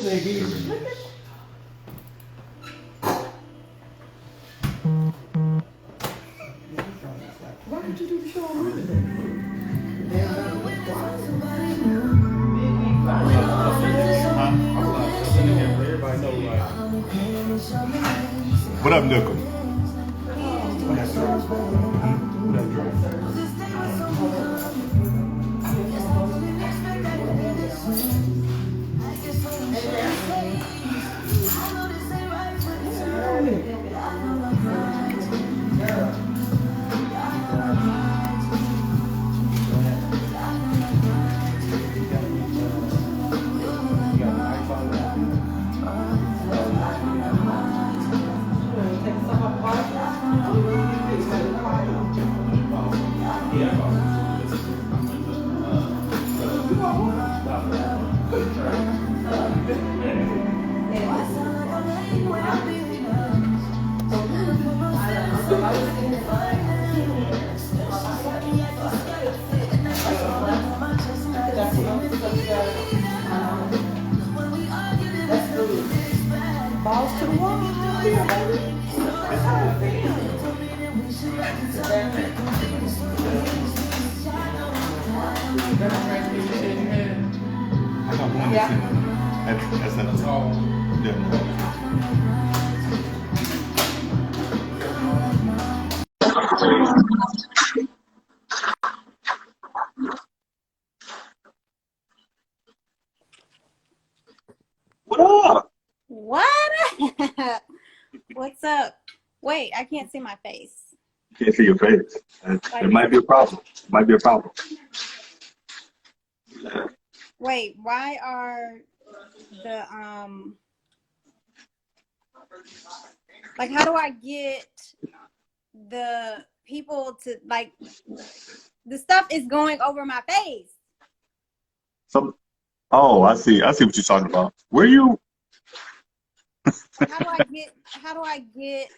Why did you do the show on Monday? What up, Nickel? Balls to the wall. I got one. Yeah. That's all. What up? What? What's up? Wait, I can't see my face. Can't see your face. It might be a problem. Might be a problem. Wait, why are the like, how do I get the people to, like, the stuff is going over my face? Oh, I see what you're talking about. Where you? How do I get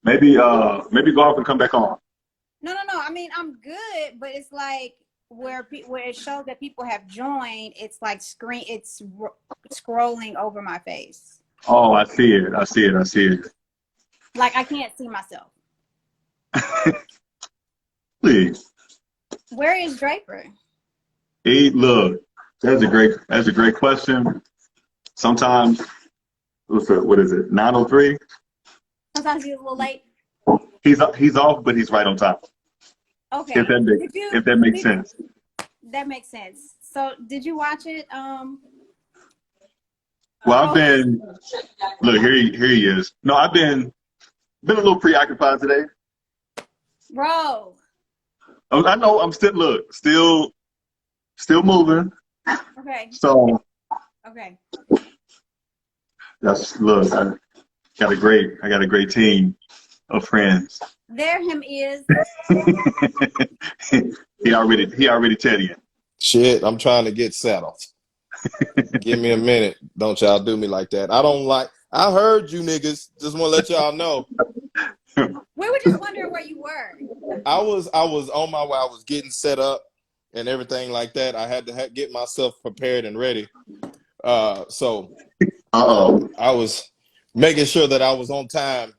Maybe go off and come back on. No. I mean, I'm good, but it's like where it shows that people have joined, it's like scrolling over my face. Oh, I see it. Like, I can't see myself. Please. Where is Draper? Hey, look, that's a great question. Sometimes, what is it? 9:03. Sometimes he's a little late. He's off, but he's right on time. Okay. If that makes sense. That makes sense. So, did you watch it? Well, I've been. Look, here he is. No, I've been a little preoccupied today. Bro. Oh, I know. I'm still moving. Okay. So. Okay. Look. I got a great team of friends. There him is. he already tell you. Shit, I'm trying to get settled. Give me a minute. Don't y'all do me like that. I heard you niggas. Just want to let y'all know. We were just wondering where you were. I was on my way. I was getting set up and everything like that. I had to get myself prepared and ready. So I was making sure that I was on time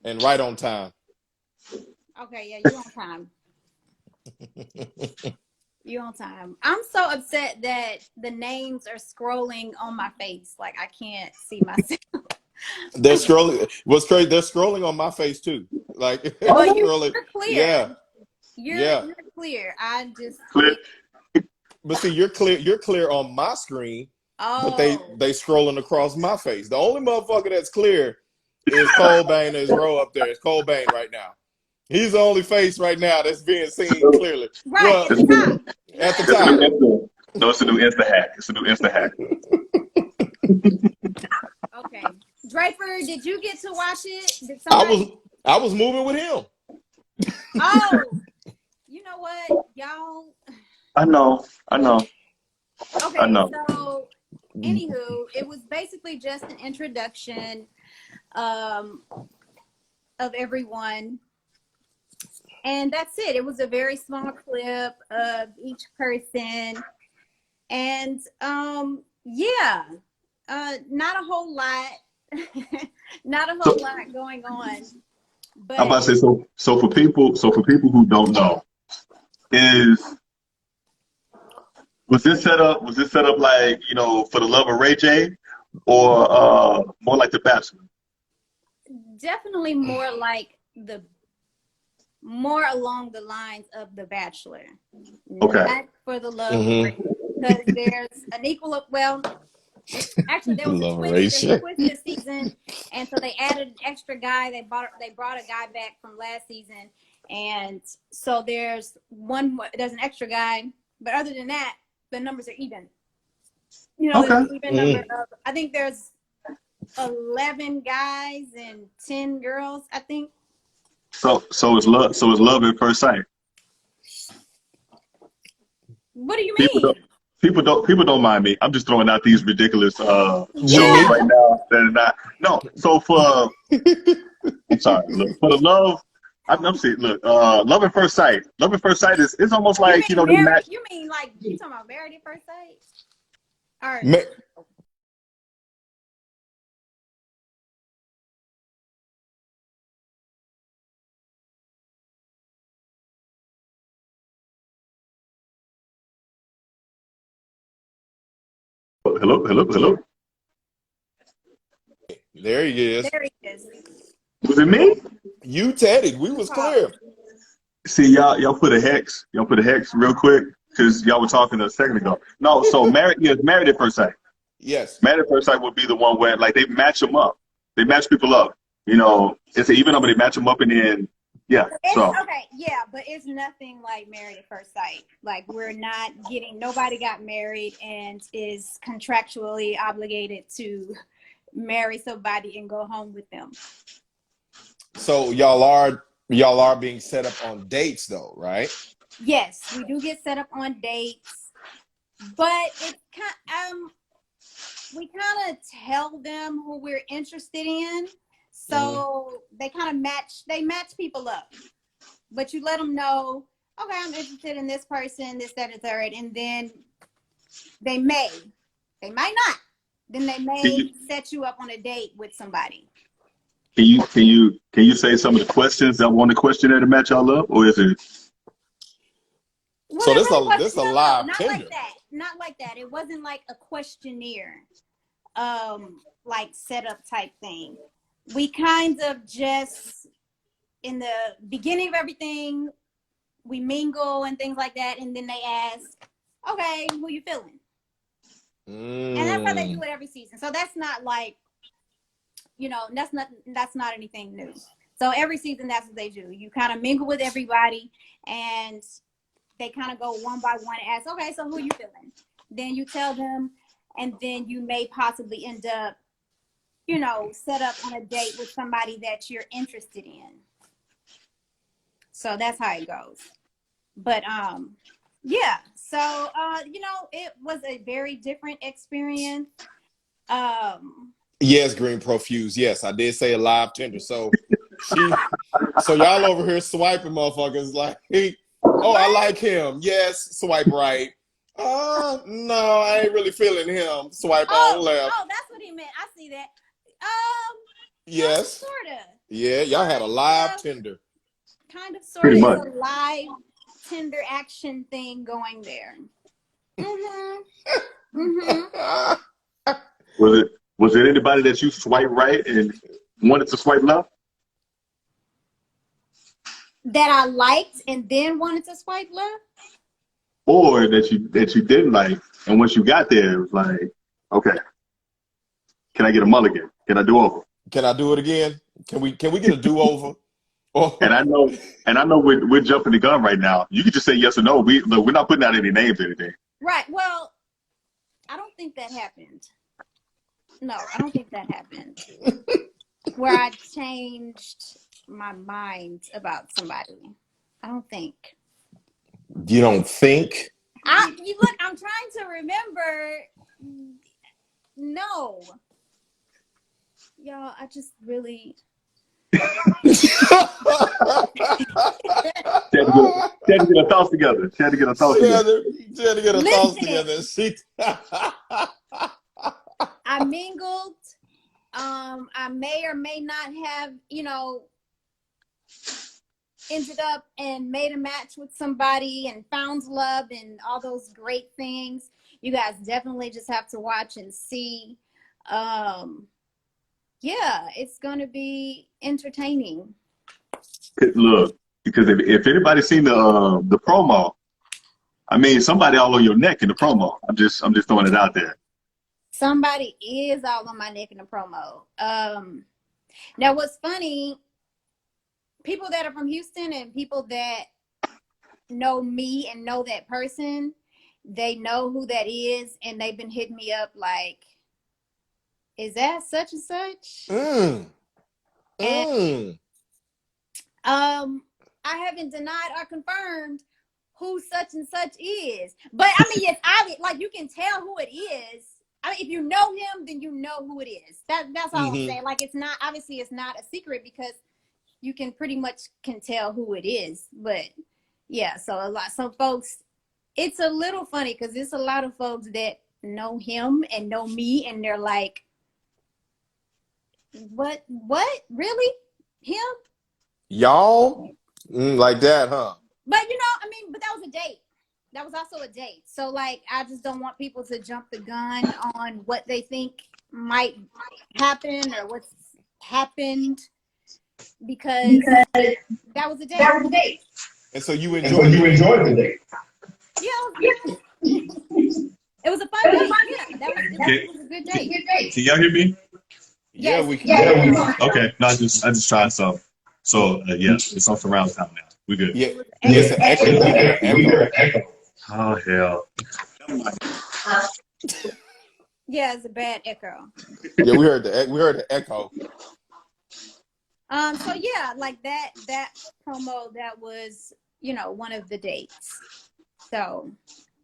and right on time. Okay, yeah, you're on time. You're on time. I'm so upset that the names are scrolling on my face. Like, I can't see myself. They're scrolling. What's crazy? They're scrolling on my face too. Like, well, you're clear. Yeah. You're clear. I just clear. But see, you're clear on my screen. Oh. But they scrolling across my face. The only motherfucker that's clear is Cobain. His row up there. It's Cobain right now. He's the only face right now that's being seen clearly. Right, well, at the top. No, it's a new Insta hack. Okay. Draper, did you get to watch it? I was moving with him. Oh, you know what, y'all? I know. Okay, I know. So anywho, it was basically just an introduction of everyone. And that's it. It was a very small clip of each person. And, Yeah, not a whole lot, not a whole lot going on. But I'm about to say so for people who don't know, was this set up like, you know, for the love of Ray J, or more like The Bachelor? definitely more along the lines of The Bachelor. Okay. Not for the love of Ray, because there's an equal, well, actually there was a twist this season, and so they added an extra guy. They brought a guy back from last season, and so there's an extra guy, but other than that, the numbers are even. You know, there's an even number of, I think there's 11 guys and 10 girls, I think. So it's love at first sight. What do you mean? People don't mind me. I'm just throwing out these ridiculous shows right now that are not. No, so for I'm sorry. Look, for the love, I'm saying, look, love at first sight. Love at first sight is almost like, you know, you mean like you talking about Married at First Sight? All right. Hello. There he is. There he is. Was it me? You, Teddy. We was clear. See, y'all put a hex. Y'all put a hex real quick because y'all were talking a second ago. No, so married at first sight. Yes. Married at first sight would be the one where like they match them up. They match people up. You know, it's an even number. They match them up, and then okay, yeah, but it's nothing like Married at First Sight. Like nobody got married and is contractually obligated to marry somebody and go home with them. So y'all are being set up on dates though, right? Yes, we do get set up on dates, but we kind of tell them who we're interested in. So they kind of match people up, but you let them know, okay, I'm interested in this person, this, that, and third, and then they might not. Then they may set you up on a date with somebody. Can you say some of the questions that want to questionnaire to match y'all up, or is it? Well, so this a live not Tinder. like that. Not like that. It wasn't like a questionnaire, like setup type thing. We kind of just, in the beginning of everything, we mingle and things like that, and then they ask, okay, who you feeling? And that's how they do it every season. So that's not like, you know, that's not anything new. So every season, that's what they do. You kind of mingle with everybody, and they kind of go one by one and ask, okay, so who you feeling? Then you tell them, and then you may possibly end up, you know, set up on a date with somebody that you're interested in. So that's how it goes. But yeah. So you know, it was a very different experience. Yes, Green Profuse. Yes, I did say a live Tinder. So y'all over here swiping motherfuckers like, oh, I like him. Yes, swipe right. No, I ain't really feeling him. Swipe on left. Oh, that's what he meant. I see that. Yes. Sorta. Yeah, y'all had a live Tinder. Kind of sort of a live Tinder action thing going there. Was it anybody that you swipe right and wanted to swipe left? That I liked and then wanted to swipe left? Or that you didn't like, and once you got there, it was like, okay, can I get a mulligan? Can I do over? Can I do it again? Can we get a do over? And I know we're jumping the gun right now. You can just say yes or no. We're not putting out any names or anything. Right. Well, I don't think that happened. No, I don't think that happened. Where I changed my mind about somebody. I don't think. You don't think? Look, I'm trying to remember. No. Y'all, I just really. She had to get her thoughts together. She had to get her thoughts together. I mingled. I may or may not have, ended up and made a match with somebody and found love and all those great things. You guys definitely just have to watch and see. Yeah, it's going to be entertaining. Look, because if anybody's seen the promo, I mean, somebody all on your neck in the promo. I'm just throwing it out there. Somebody is all on my neck in the promo. Now, what's funny, people that are from Houston and people that know me and know that person, they know who that is, and they've been hitting me up like, is that such and such? And I haven't denied or confirmed who such and such is. But I mean, it's obvious, like you can tell who it is. I mean, if you know him, then you know who it is. That's all I'm saying. Like, it's not, obviously it's not a secret because you can pretty much can tell who it is. But yeah, so some folks, it's a little funny because there's a lot of folks that know him and know me, and they're like, what really, him, y'all, like that, huh? But I mean, but that was a date. That was also a date. So like, I just don't want people to jump the gun on what they think might happen or what's happened, because that was a date. And so you enjoyed the date. Yeah, it was a fun date. Yeah, that was a good date. Can y'all hear me? Yeah, Yes. we can. Yeah. Okay. No, I just tried some. So yeah, it's on surround sound now. We good. Yeah, it's an echo. Oh hell. Yeah, it's a bad echo. Yeah, we heard the echo. So yeah, like that promo, that was, one of the dates. So,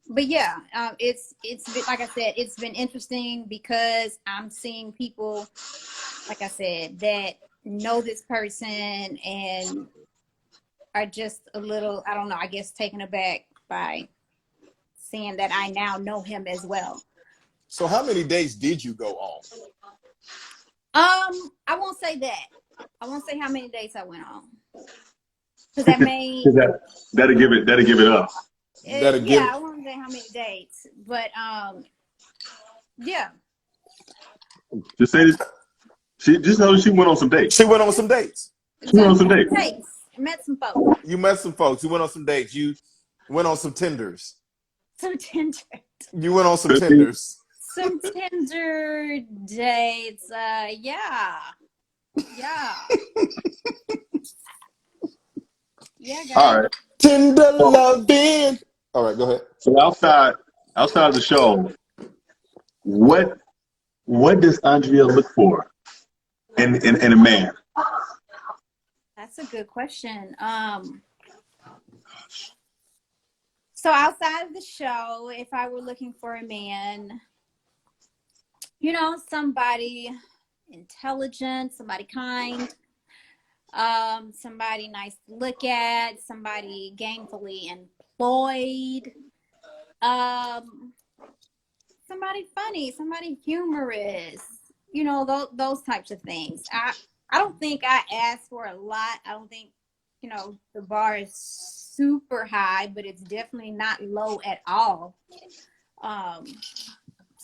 but yeah, it's been, like I said, it's been interesting because I'm seeing people, like I said, that know this person and are just a little, I don't know, I guess taken aback by seeing that I now know him as well. So how many dates did you go on? I won't say that. I won't say how many dates I went on. Because that may that'll give it up. I won't say how many dates. But yeah. Just say this. She just know she went on some dates. She went on some dates. Met some folks. You met some folks. You went on some dates. You went on some tenders. Some Tinder. You went on some tenders. Some Tinder dates. Yeah. Yeah. Yeah, guys. All right. Tinder loving. All right, go ahead. So outside of the show, what does Andrea look for in a man? That's a good question. So outside of the show, if I were looking for a man, somebody intelligent, somebody kind, somebody nice to look at, somebody gainfully employed, somebody funny, somebody humorous, those types of things. I don't think I asked for a lot. I don't think, the bar is super high, but it's definitely not low at all.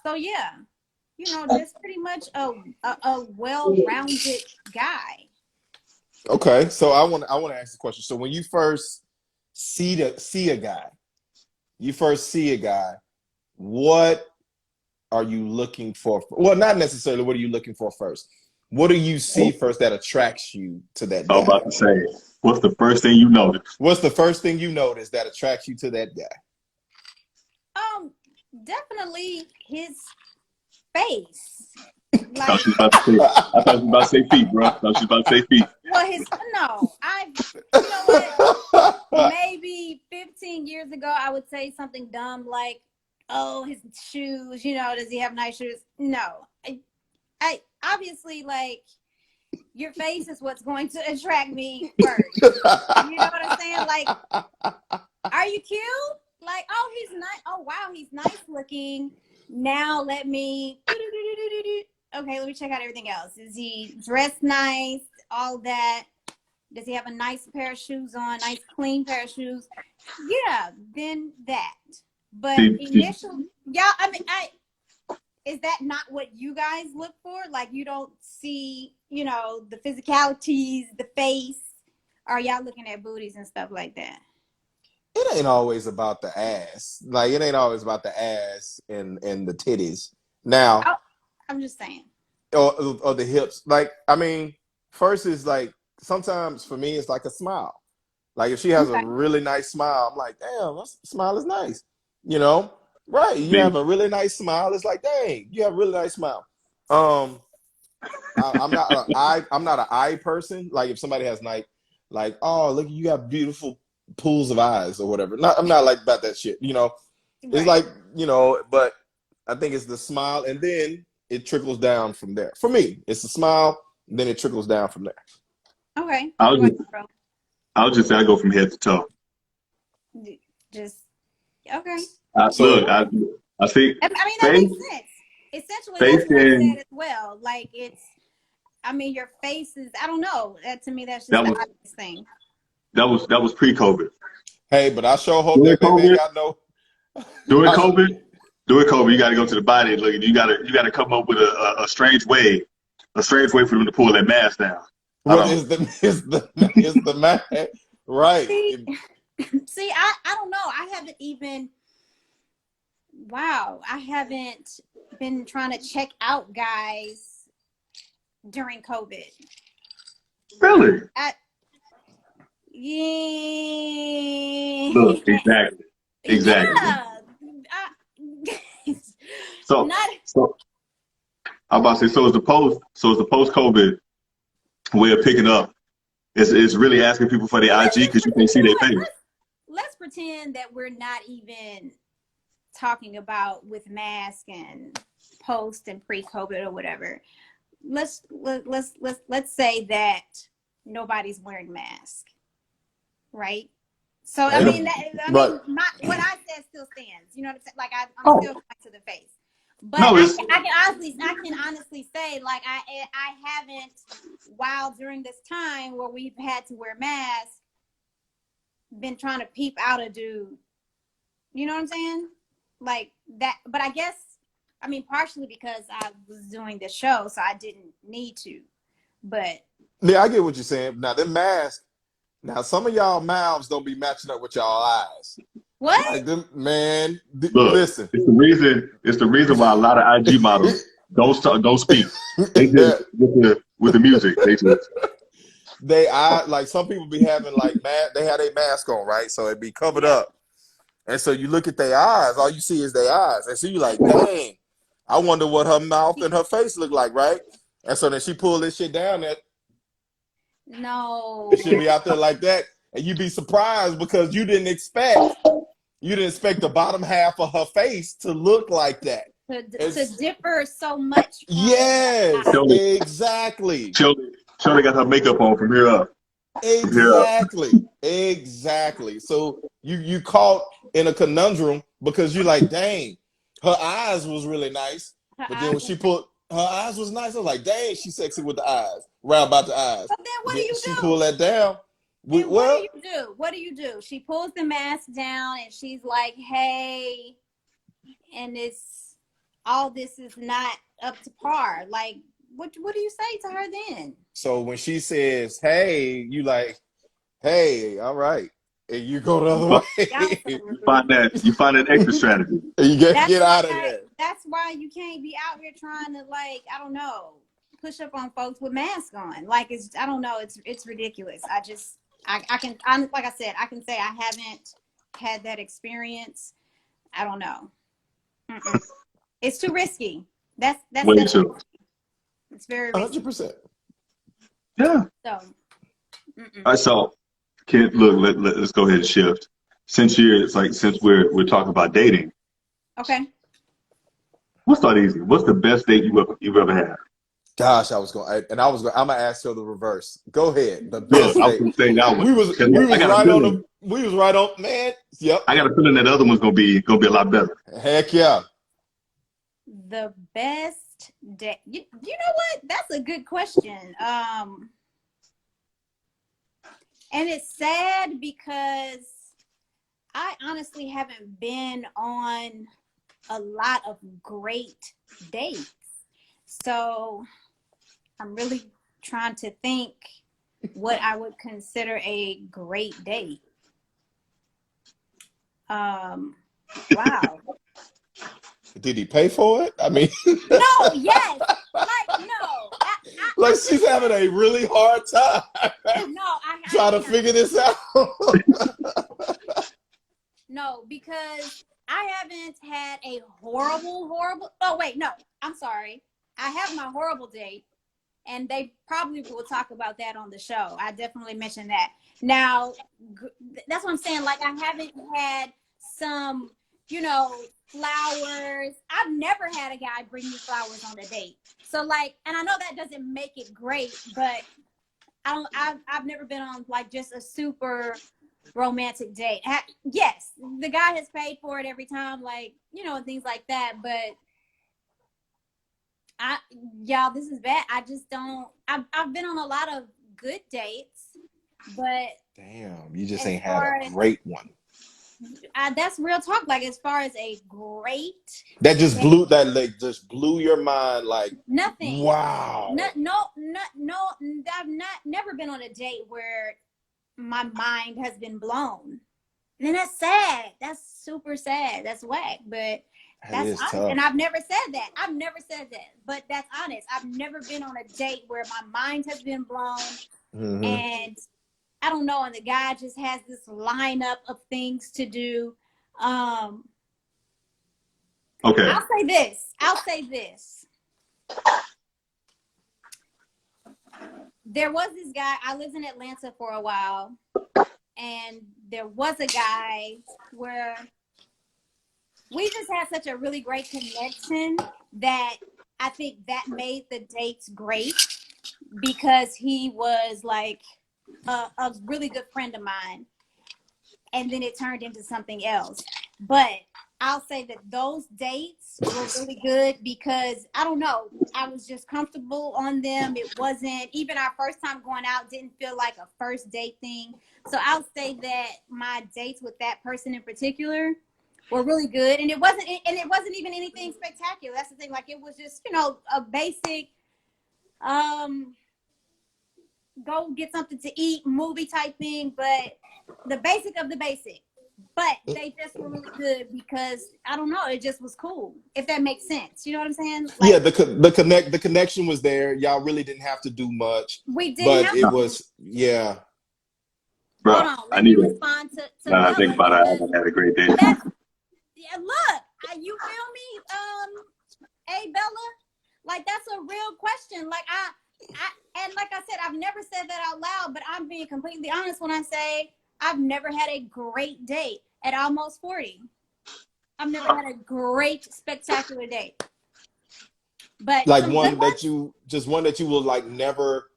So yeah, just pretty much a well-rounded guy. Okay, so I want to ask the question. So when you first see a guy, what are you looking for? Well, not necessarily what are you looking for first. What do you see first that attracts you to that guy? I was about to say, what's the first thing you notice? What's the first thing you notice that attracts you to that guy? Definitely his face. I thought she was about to say feet, bro. I thought she was about to say feet. Well, what? Maybe 15 years ago, I would say something dumb like, "Oh, his shoes. Does he have nice shoes?" No, I obviously, like, your face is what's going to attract me first. You know what I'm saying? Like, are you cute? Like, oh, he's nice. Oh, wow, he's nice looking. Now let me okay, let me check out everything else. Is he dressed nice? All that? Does he have a nice pair of shoes on? Nice clean pair of shoes? Yeah, then that. But initially, yeah, I mean, is that not what you guys look for? Like, you don't see, you know, the physicalities, the face? Are y'all looking at booties and stuff like that? It ain't always about the ass. Like, it ain't always about the ass and the titties. Now, I'm just saying. Or the hips. Like, I mean, first is like, sometimes for me, it's like a smile. Like, if she has a really nice smile, I'm like, damn, that smile is nice. You know? Right. You have a really nice smile. It's like, dang, you have a really nice smile. I'm not an eye person. Like, if somebody has like, oh, look, you have beautiful pools of eyes or whatever. I'm not like about that shit. You know? It's like, you know, but I think it's the smile, and then it trickles down from there. For me, it's the smile, and then it trickles down from there. Okay. I'll just say I go from head to toe. Just okay. Look, I see. I mean, that makes sense. Essentially, that's what I said as well. Like, it's, I mean, your face is, I don't know. That, to me, that's just the obvious thing. That was pre-COVID. Hey, but I sure hope that baby got no. During COVID, you got to go to the body and look. You got to come up with a strange way for them to pull that mask down. What is the mask? Right. See, I don't know. I haven't been trying to check out guys during COVID. Really? Yeah. Look, exactly. Yeah. So I'm about to say, so is the post-COVID way of picking up. It's really asking people for their IG because you can't see their face. Let's pretend that we're not even talking about with mask and post and pre-COVID or whatever. Let's say that nobody's wearing masks, right? So I mean, what I said still stands. You know what I'm saying? Like, I'm still going to the face. But I can honestly say, like, I haven't, while during this time where we've had to wear masks, been trying to peep out a dude. You know what I'm saying? Like that. But I guess, I mean, partially because I was doing the show, so I didn't need to. But yeah, I get what you're saying. Now, them masks. Now, some of y'all mouths don't be matching up with y'all eyes. What? Like them, man. Look, listen, it's the reason why a lot of IG models don't speak. They just with the music. Like, some people be having like they have their mask on, right? So it be covered up, and so you look at their eyes. All you see is their eyes, and so you like, dang, I wonder what her mouth and her face look like, right? And so then she pull this shit down there. No. It should be out there like that, and you'd be surprised because you didn't expect the bottom half of her face to look like that. To differ so much. Yes, exactly. Shirley got her makeup on from here up. Exactly. So you caught in a conundrum because you're like, dang, her eyes was really nice, but then when she put her eyes was nice, I was like, dang, she's sexy with the eyes, round about the eyes. But then what do you do? She pulled that down. What do you do? She pulls the mask down and she's like, hey, and all this is not up to par. Like, what do you say to her then? So when she says, hey, you like, hey, all right. And you go the other way. You find that extra strategy. You get out of there. That's why you can't be out here trying to, like, I don't know, push up on folks with masks on. Like, I don't know, it's ridiculous. I can like I said, I can say I haven't had that experience. I don't know. It's too risky. That's way too. It's very risky. 100%. Yeah. So. All right, so let's go ahead and shift. Since we're talking about dating. Okay. We'll start easy. What's the best date you've ever had? Gosh, I'm gonna ask you the reverse. Go ahead. The best I was gonna say that one. We was right on, man. Yep. I got a feeling that other one's gonna be a lot better. Heck yeah. The best date. You know what? That's a good question. And it's sad because I honestly haven't been on a lot of great dates. So I'm really trying to think what I would consider a great date. Wow. Did he pay for it? I mean, No, yes. Like, no. like she's having a really hard time No, trying to figure this out. No, because I haven't had a horrible. Oh, wait, no. I'm sorry. I have my horrible date, and they probably will talk about that on the show. I definitely mentioned that. Now, that's what I'm saying. Like, I haven't had some, flowers. I've never had a guy bring me flowers on a date. So, like, and I know that doesn't make it great, but I've never been on, like, just a super romantic date. Yes, the guy has paid for it every time, like, and things like that, but y'all, this is bad. I just don't. I've been on a lot of good dates, but damn, you just ain't had a great one. That's real talk. Like, as far as a great that just blew your mind. Like, nothing. Wow. No. I've never been on a date where my mind has been blown, and that's sad. That's super sad. That's whack. But that's honest. Tough. And I've never said that. But that's honest. I've never been on a date where my mind has been blown, and I don't know, and the guy just has this lineup of things to do. Okay. I'll say this. There was this guy. I lived in Atlanta for a while, and there was a guy where we just had such a really great connection that I think that made the dates great, because he was like a really good friend of mine, and then it turned into something else. But I'll say that those dates were really good because, I don't know, I was just comfortable on them. It wasn't, even our first time going out didn't feel like a first date thing. So I'll say that my dates with that person in particular were really good. And it wasn't even anything spectacular. That's the thing. Like, it was just, a basic, go get something to eat, movie type thing, but the basic of the basic. But they just were really good because, I don't know, it just was cool, if that makes sense. You know what I'm saying? Like, yeah, the connection was there. Y'all really didn't have to do much. We didn't, but it was, yeah. Bro, hold on, let me respond to Bella. I think about it. I haven't had a great day. Yeah, look, you feel me, hey, Bella? Like, that's a real question. Like, and like I said, I've never said that out loud, but I'm being completely honest when I say I've never had a great date at almost 40. I've never had a great, spectacular date. But like one that you will like never.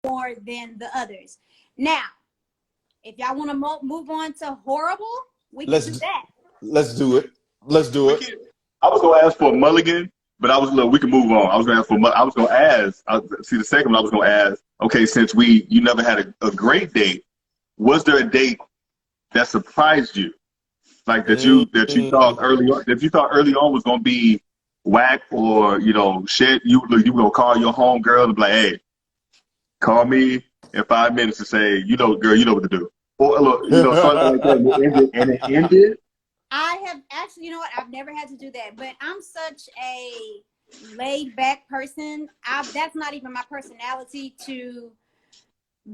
More than the others. Now, if y'all want to move on to horrible, we can do that. Let's do it. I was gonna ask for a mulligan, but we can move on. I was gonna ask the second one I was gonna ask. Okay, since you never had a great date, was there a date that surprised you, like that you thought early on was gonna be whack, or shit? You gonna call your home girl and be like, hey, call me in 5 minutes to say, girl, you know what to do. Or something like that, and it ended. I have actually, you know what? I've never had to do that, but I'm such a laid back person. That's not even my personality to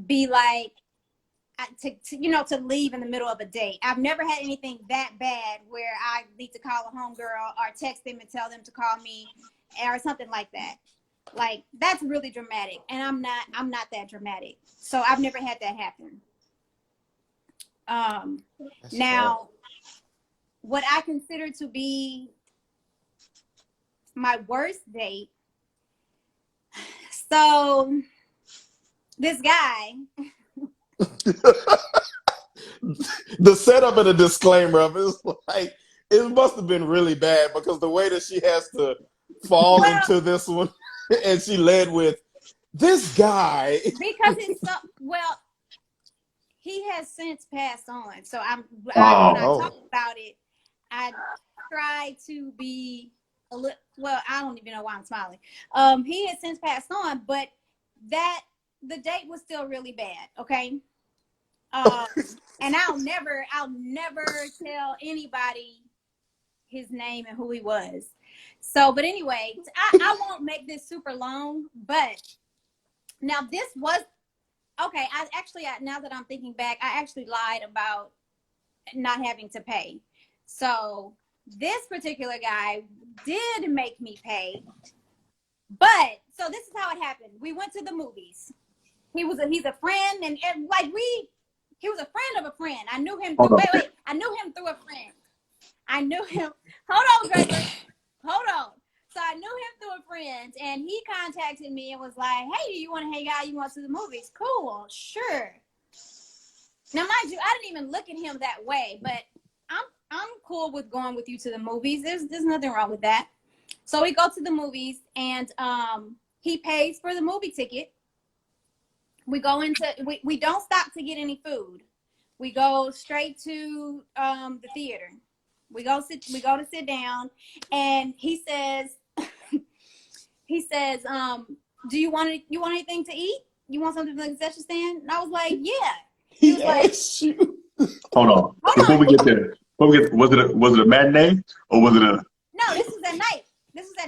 be like, to leave in the middle of a date. I've never had anything that bad where I need to call a homegirl or text them and tell them to call me or something like that. Like, that's really dramatic, and I'm not that dramatic. So I've never had that happen. Now, what I consider to be my worst date. So this guy. The setup and the disclaimer of it is like, it must have been really bad because the way that she has to fall into this one, and she led with this guy. Because it's so, well, he has since passed on. So when I talk about it, I try to be a little, well, I don't even know why I'm smiling. He has since passed on, but the date was still really bad. Okay. And I'll never tell anybody his name and who he was. So, but anyway, I won't make this super long, but now this was, okay, now that I'm thinking back, I actually lied about not having to pay. So this particular guy did make me pay. But, so this is how it happened. We went to the movies. He's a friend, and like he was a friend of a friend. I knew him through, I knew him through a friend. I knew him, hold on, Gregory, hold on. So I knew him through a friend, and he contacted me and was like, hey, do you want to hang out? You want to the movies? Cool, sure. Now, mind you, I didn't even look at him that way, but I'm cool with going with you to the movies. There's nothing wrong with that. So we go to the movies, and he pays for the movie ticket. We go we don't stop to get any food. We go straight to the theater. We go to sit down, and he says, do you want anything to eat? You want something from the concession stand? And I was like, yeah. He was like, you. Hold on. Before we get there, was it a matinee or was it a? No, this was at night.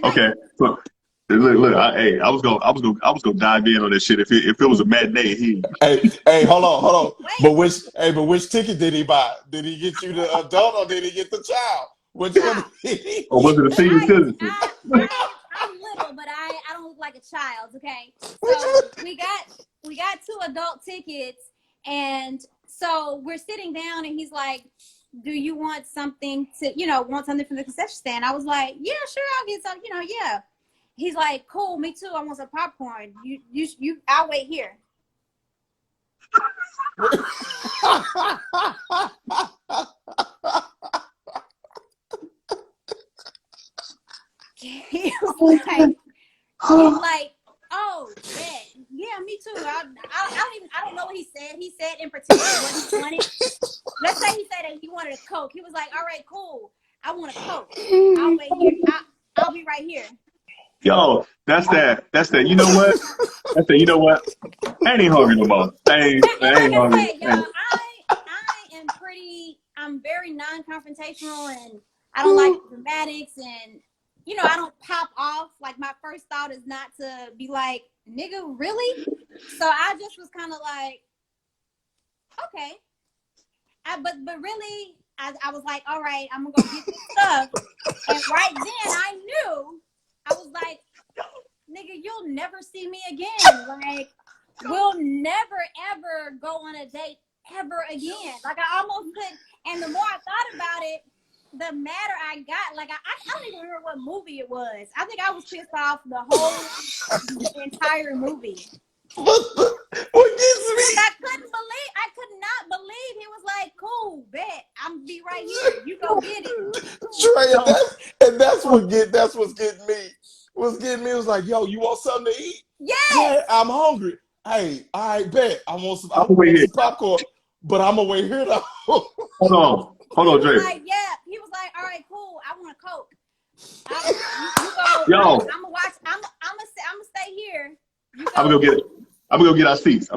Okay. Look, I was gonna dive in on this shit. If it was a matinee, Hey, hold on. Wait. But which ticket did he buy? Did he get you the adult or did he get the child? Which one? Or was it a senior citizen? I'm little, but I don't look like a child. Okay, so we got 2 adult tickets, and so we're sitting down, and he's like, do you want something from the concession stand? I was like, yeah, sure, I'll get some, yeah. He's like, cool, me too, I want some popcorn. I'll wait here. He was like, oh, yeah, me too. I don't know what he said. He said in particular what he wanted. Let's say he said that he wanted a Coke. He was like, all right, cool. I want a Coke. I'll wait here. I'll be right here. Yo, that's that. You know what? You know what? I ain't hungry no more. I ain't hungry. Y'all, I'm very non-confrontational, and I don't like dramatics, and I don't pop off. Like, my first thought is not to be like, nigga, really? So I just was kind of like, okay. But really, I was like, all right, I'm gonna go get this stuff. And right then I knew, I was like, nigga, you'll never see me again. Like, we'll never ever go on a date ever again. Like, I almost could. And the more I thought about it, the madder I got. Like, I don't even remember what movie it was. I think I was pissed off the whole entire movie. What gets me? I could not believe he was like, cool, bet, I'm be right here. You go get it. Trey, that's what's getting me. What's getting me was like, yo, you want something to eat? Yes. Yeah, I'm hungry. Hey, I bet I want some popcorn, but I'm gonna wait here though. Hold on, Dre. Like, yeah, he was like, all right, cool, I want a Coke. You go. Yo, I'm gonna watch. I'm gonna stay here. I'm gonna go get our seats.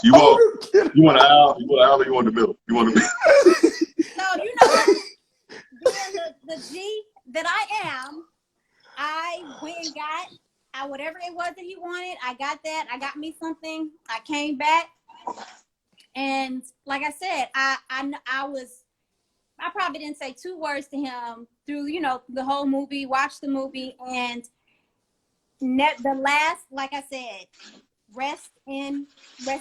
You want an aisle? You want an aisle or you want the middle? You want the middle? So, being the G that I am, I went and got whatever it was that he wanted. I got that. I got me something. I came back, and like I said, I probably didn't say 2 words to him through the whole movie. Watched the movie, and the last, like I said, rest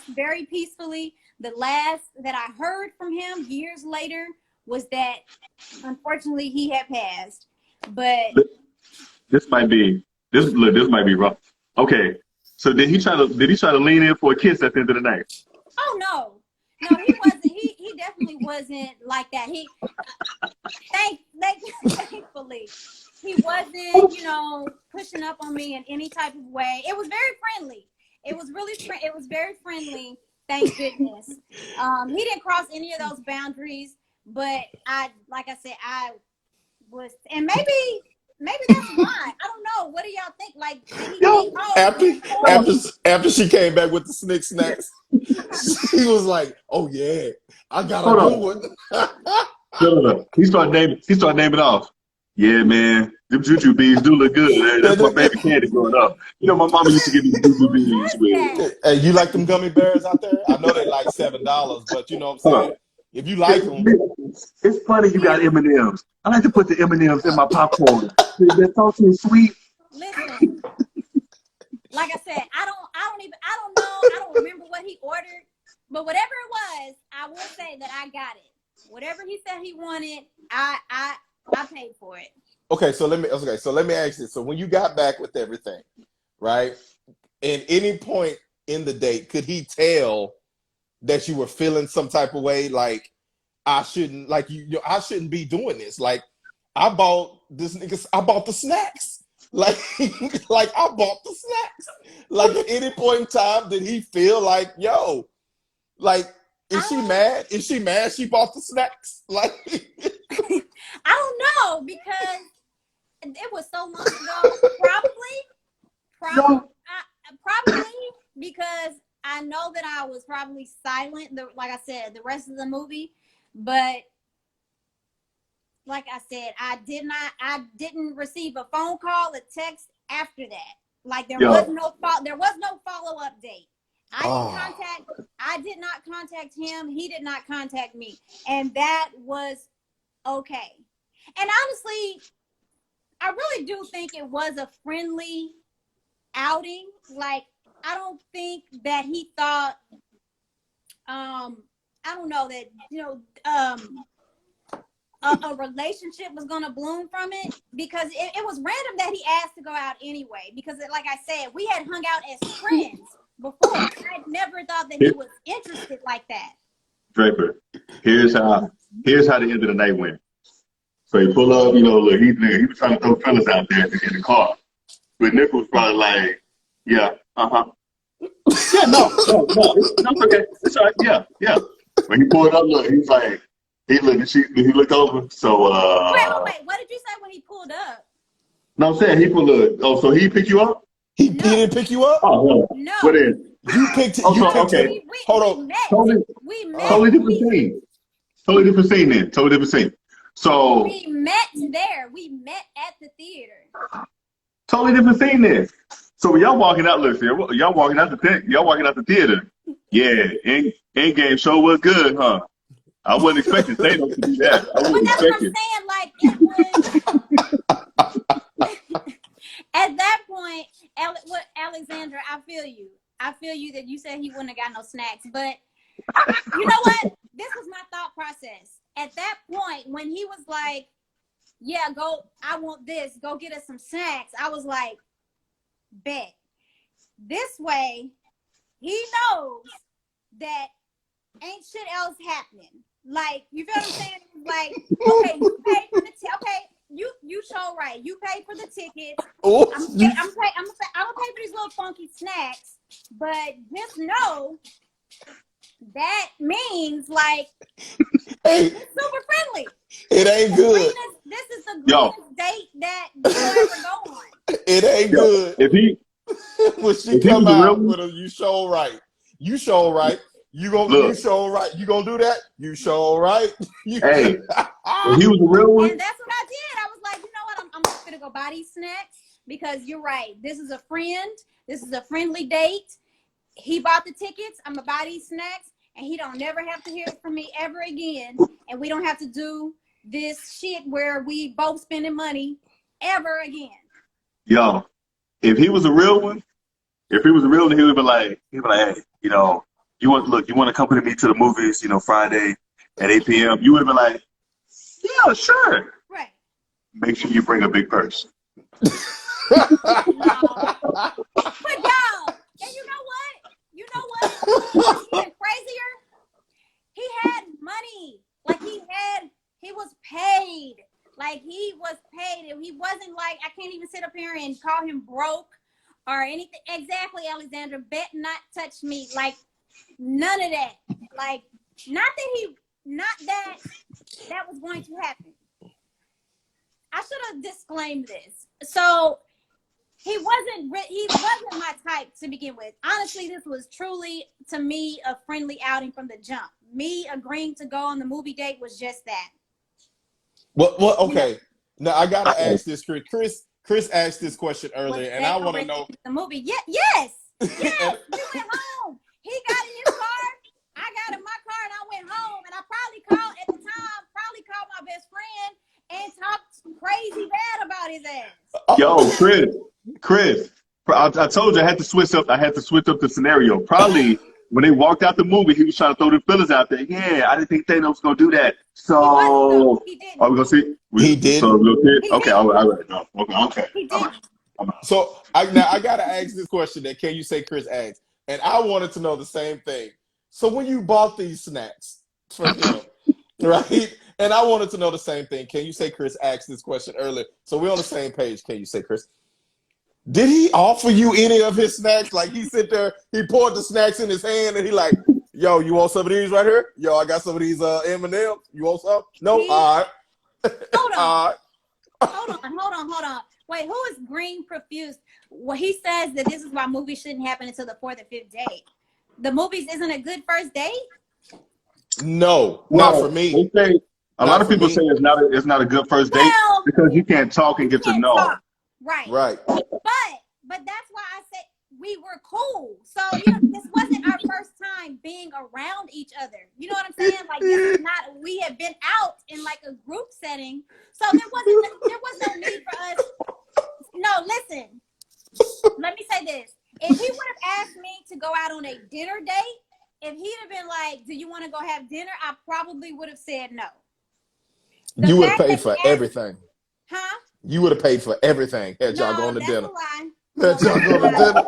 very peacefully. The last that I heard from him years later was that unfortunately he had passed. But this might be this might be rough. Okay, so did he try to lean in for a kiss at the end of the night? Oh no, he wasn't. He definitely wasn't like that. Thankfully, he wasn't, pushing up on me in any type of way. It was very friendly. It was very friendly. Thank goodness. He didn't cross any of those boundaries, but I was, and maybe that's why. I don't know. What do y'all think? Like, after she came back with the snick snacks, she was like, "Oh yeah, I got a good one." No. He started naming off. Yeah, man, them juju beans do look good. Man. That's my favorite candy growing up. My mama used to give me juju beans. Hey, you like them gummy bears out there? I know they like $7, but you know what I'm saying. If you like them, it's funny you got M&Ms. I like to put the M&Ms in my popcorn. They're salty and sweet. Listen, like I said, I don't know. I don't remember what he ordered, but whatever it was, I will say that I got it. Whatever he said he wanted, I paid for it. Okay, so let me ask you. So when you got back with everything, right? At any point in the date, could he tell that you were feeling some type of way, like I shouldn't be doing this? Like I bought the snacks. Like I bought the snacks. Like at any point in time, did he feel like, yo, like is she mad? Is she mad she bought the snacks? Like I don't know, because it was so long ago. Probably because I know that I was probably silent, like I said, the rest of the movie. But like I said, I didn't receive a phone call, a text after that. Like there was no follow-up date. I did not contact him. He did not contact me. And that was okay. And honestly, I really do think it was a friendly outing. Like, I don't think that he thought, I don't know, that, a relationship was going to bloom from it, because it was random that he asked to go out anyway. Because like I said, we had hung out as friends before. I never thought that he was interested like that. Draper, here's how the end of the night went. So he pull up, look, he was trying to throw fellas out there in the car. But Nick was probably like, yeah, uh-huh. Yeah, no, it's okay. It's all right, yeah. When he pulled up, look, he's like, he looked over. So, Wait, what did you say when he pulled up? No, I'm saying he pulled up. Oh, so he picked you up? He didn't pick you up? Oh, no. What is? You picked him. Okay. Hold on. We met. Totally different scene. Totally different scene then. Totally different scene. So we met there. We met at the theater. Totally different scene then. So when y'all walking out, look, y'all walking out the theater. Yeah, end game show was good, huh? I wasn't expecting Thanos to do that. I wasn't expecting. That's what I'm saying. Like, it was at that point. Alexandra, I feel you. I feel you that you said he wouldn't have got no snacks, but you know what? This was my thought process. At that point, when he was like, yeah, I want this, go get us some snacks, I was like, bet. This way, he knows that ain't shit else happening. Like, you feel what I'm saying? Like, okay, you paid for the you show right. You paid for the tickets. I'm gonna pay for these little funky snacks, but just know that means, like, it's super friendly. It ain't good. This is the greenest date that you ever go on. It ain't good. If he when she come out with a you show right. You show right. You show right. You gonna do that? You show right. Hey, if he was a real one. And that's what I did. I was like, you know what? I'm gonna go buy these snacks, because you're right. This is a friend. This is a friendly date. He bought the tickets. I'm gonna buy these snacks, and he don't never have to hear from me ever again. And we don't have to do this shit where we both spending money ever again. Yo, if he was a real one, he would be like, hey, you want to accompany me to the movies, Friday at 8 p.m. You would have been like, yeah, sure. Right. Make sure you bring a big purse. No. But y'all, and you know what? You know what's even crazier? He had money. Like he was paid. Like he was paid. He wasn't like, I can't even sit up here and call him broke or anything. Exactly, Alexandra. Bet not touch me. Like none of that. Like not that was going to happen. I should have disclaimed this. So he wasn't my type to begin with. Honestly, this was truly, to me, a friendly outing from the jump. Me agreeing to go on the movie date was just that. Well, okay. Now I gotta ask this, Chris. Chris asked this question earlier, and I want to know the movie. Yes. We went home. He got in his car. I got in my car, and I went home. And I probably called my best friend and talked crazy bad about his ass. Yo, Chris, I told you I had to switch up the scenario. Probably when they walked out the movie, he was trying to throw the fillers out there. Yeah, I didn't think Thanos was gonna do that. So he didn't. Are we gonna see? He did. So, okay, all right. No. Okay. He did. So I gotta ask this question that can you say Chris asked, and I wanted to know the same thing. So when you bought these snacks for him, right? And I wanted to know the same thing. Can you say Chris asked this question earlier? So we're on the same page. Can you say, Chris? Did he offer you any of his snacks? Like he sit there, he poured the snacks in his hand, and he like, yo, you want some of these right here? Yo, I got some of these M&Ms. You want some? No, all right. Hold on. Wait, who is Green Profuse? Well, he says that this is why movies shouldn't happen until the 4th or 5th date. The movies isn't a good first date? No, not for me. A lot of people say it's not a good first date because you can't talk and get to know. Talk. Right. But that's why I said we were cool. So this wasn't our first time being around each other. You know what I'm saying? Like this is not. We had been out in like a group setting, so there was no need for us. No, listen. Let me say this: if he would have asked me to go out on a dinner date, if he'd have been like, "Do you want to go have dinner?" I probably would have said no. You would have paid for everything. Huh? You would have paid for everything had y'all going to dinner. Had y'all going to dinner.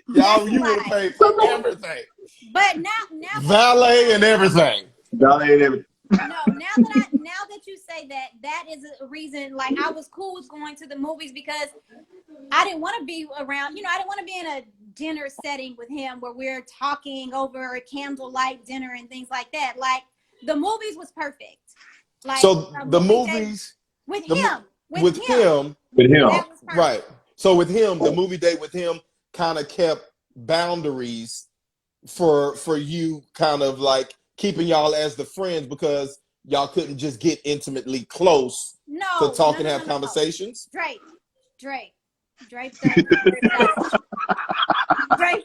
Y'all, you would have paid for everything. But now valet and everything. Valet and everything. No, now that you say that, that is a reason. Like I was cool with going to the movies because I didn't want to be around. I didn't want to be in a dinner setting with him where we're talking over a candlelight dinner and things like that. Like the movies was perfect. Like so the movies with him. Right. So with him, the movie date with him kind of kept boundaries for you, kind of like keeping y'all as the friends because y'all couldn't just get intimately close to talk and have conversations. Draped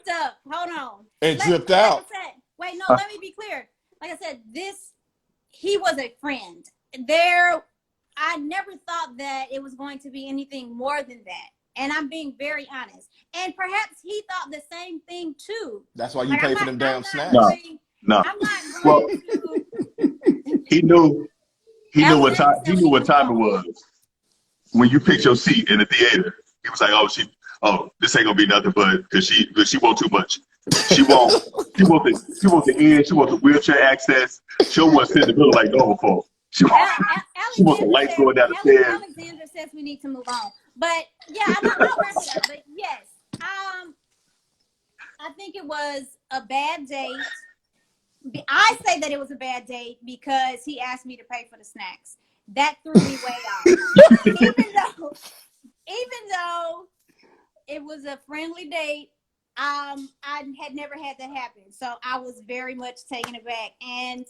up. Hold on. And dripped out. Wait, no, let me be clear. Like I said, he was a friend. I never thought that it was going to be anything more than that. And I'm being very honest. And perhaps he thought the same thing too. That's why you pay for them damn snacks. No. I'm not going to. He knew what time it was. When you picked your seat in the theater, he was like, this ain't gonna be nothing but because she want too much. She want the end, she want the wheelchair access. She'll want to sit in the middle like normal folks. She wants the lights going down the stairs. Alexandra says we need to move on. But yeah, I'll wrap it up. But yes, I think it was a bad date. I say that it was a bad date because he asked me to pay for the snacks. That threw me way off. even though it was a friendly date, I had never had that happen. So I was very much taken aback. And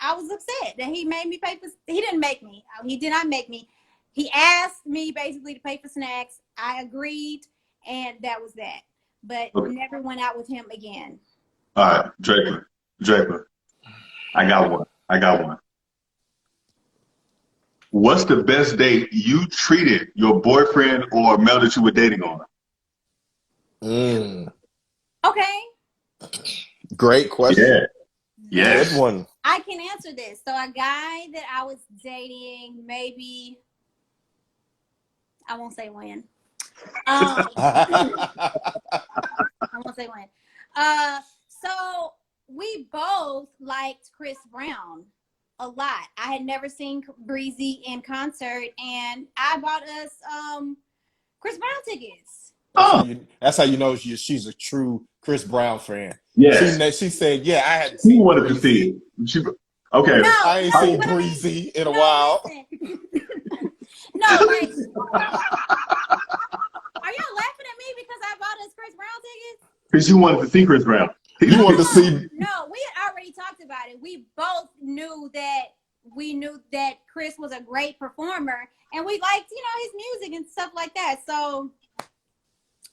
I was upset that he made me pay for. He didn't make me. He did not make me. He asked me basically to pay for snacks. I agreed, and that was that. But never went out with him again. All right, Draper. I got one. What's the best date you treated your boyfriend or male that you were dating on? Okay. Great question. Yeah. Yes. Good one. I can answer this. So a guy that I was dating maybe I won't say when. I won't say when. So we both liked Chris Brown a lot. I had never seen Breezy in concert, and I bought us Chris Brown tickets. That's how you know she's a true Chris Brown fan. Yes. She said, "Yeah, I hadn't Who seen wanted to Breezy. see it? Okay. No, I ain't seen Breezy in a while." No, like, are y'all laughing at me because I bought us Chris Brown tickets? Because you wanted to see Chris Brown. You wanted to see? No, we had already talked about it. We both knew that Chris was a great performer, and we liked, his music and stuff like that. So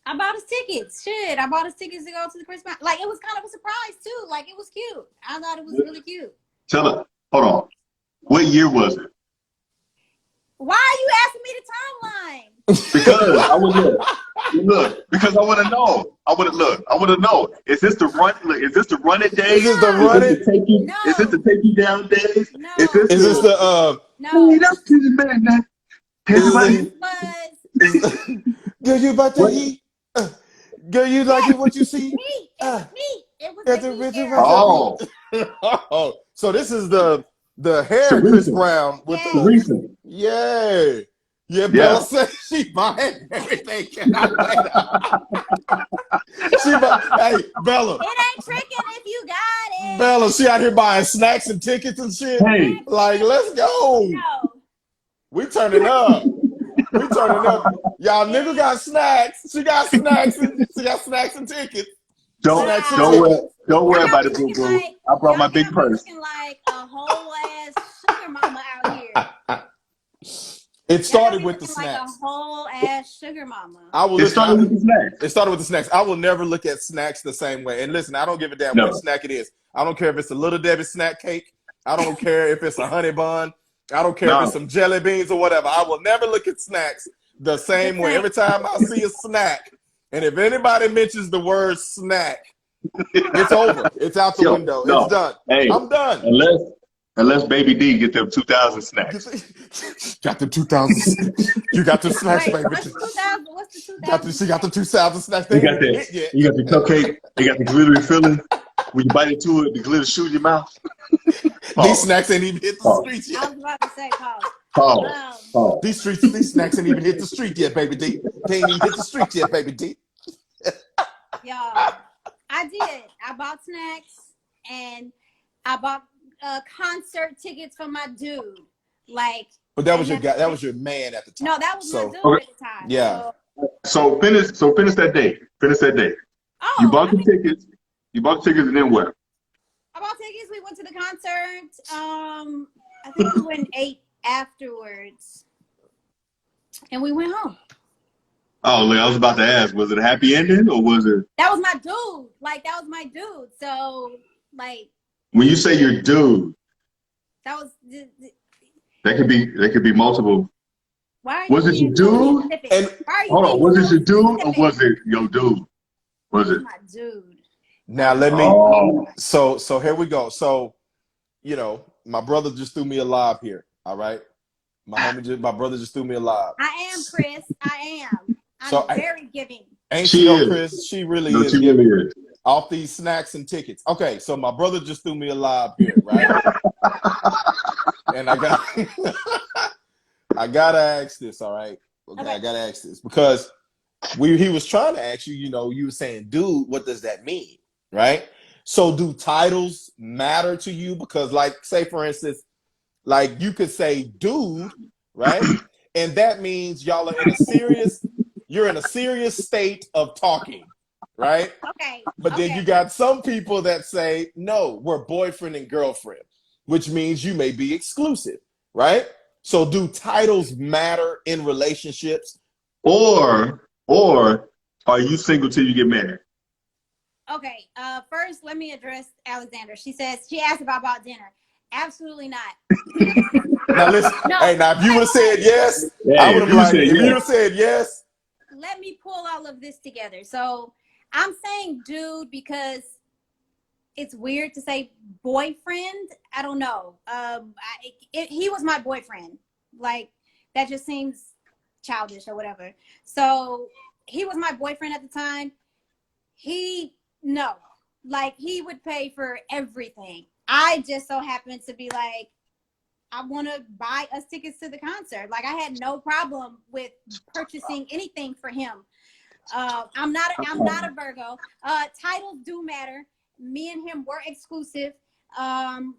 I bought his tickets. I bought his tickets to go to the Chris Brown. Like, it was kind of a surprise too. Like, it was cute. I thought it was really cute. Tell her. Hold on. What year was it? Why are you asking me the timeline? Because I would look. Because I want to know. I want to know. Is this the run? Is this the run it days? Is this the run it? No. Is this the take you down days? No. Is this the No. Girl, you about to eat? Girl, you like it? What you see? Me. It was me. It was That's the a heat Richard era. Oh, so this is the hair Chris Brown with the recent? Yeah, Bella said she buying everything. Hey, Bella. It ain't tricking if you got it. Bella, she out here buying snacks and tickets and shit. Hey. Like, let's go. No. We turning up. Y'all niggas got snacks. She got snacks and tickets. Don't worry about it, boo boo. I brought my big purse. Looking like a whole ass sugar mama out here. It started with the snacks. Like a whole ass sugar mama. It started with the snacks. It started with the snacks. I will never look at snacks the same way. And listen, I don't give a damn what snack it is. I don't care if it's a Little Debbie snack cake. I don't care if it's a honey bun. I don't care if it's some jelly beans or whatever. I will never look at snacks the same way. Every time I see a snack, and if anybody mentions the word snack, it's over. It's out the window. It's done. Hey, I'm done. Unless Baby D get them 2,000 snacks. Got the 2,000. You got the snacks, baby. What's the 2,000? She got the 2,000 snacks. You got that. You got the cupcake. You got the glittery filling. When you bite into it, the glitter shoot in your mouth. These snacks ain't even hit the streets yet. I was about to say pause. These snacks ain't even hit the street yet, baby D. They ain't even hit the street yet, baby D. Y'all, I did. I bought snacks and I bought concert tickets for my dude. But that was your guy. That was your man at the time. No, that was my dude at the time. Yeah. So finish that day. Finish that day. Oh, you bought the tickets. You bought the tickets and then what? I bought tickets. We went to the concert. I think we went and ate afterwards, and we went home. Oh, look, I was about to ask, was it a happy ending or was it? That was my dude. That was my dude. So, when you say your dude, that was. That could be multiple. Why was it your dude? And hold on, was it your dude or was it your dude? Was it my dude? Now let me. So here we go. So, my brother just threw me a lob here. All right, my brother just threw me a lob. I am Chris. I am. I'm very giving. Ain't she Chris? She really is. She really is. Off these snacks and tickets. Okay, so my brother just threw me a lob here, right? And I gotta ask this. All right, okay. I gotta ask this because he was trying to ask you. You were saying, dude, what does that mean? Right? So do titles matter to you? Because say for instance, you could say dude, right? And that means y'all are you're in a serious state of talking, right? Okay. But then you got some people that say, no, we're boyfriend and girlfriend, which means you may be exclusive, right? So do titles matter in relationships? Or are you single till you get married? Okay, first let me address Alexandra. She asked about dinner. Absolutely not. Now listen, now if you would have said yes, I would have liked it. If you would have said yes. Let me pull all of this together. So I'm saying dude because it's weird to say boyfriend. I don't know. He was my boyfriend. That just seems childish or whatever. So he was my boyfriend at the time. He would pay for everything. I just so happened to be like, I want to buy us tickets to the concert. Like, I had no problem with purchasing anything for him. I'm not a Virgo. Titles do matter. Me and him were exclusive. Have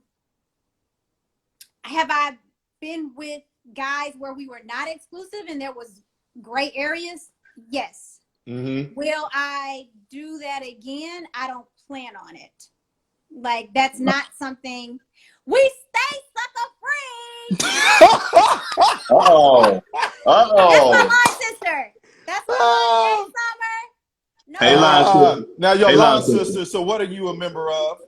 I been with guys where we were not exclusive and there was gray areas? Yes. Mm-hmm. Will I do that again? I don't plan on it. Like, that's not something. We stay sucker free. Uh-oh. That's my line sister. That's my line Summer. No. Hey, line sister. Now, your Hey, line line sister. sister, so what are you a member of?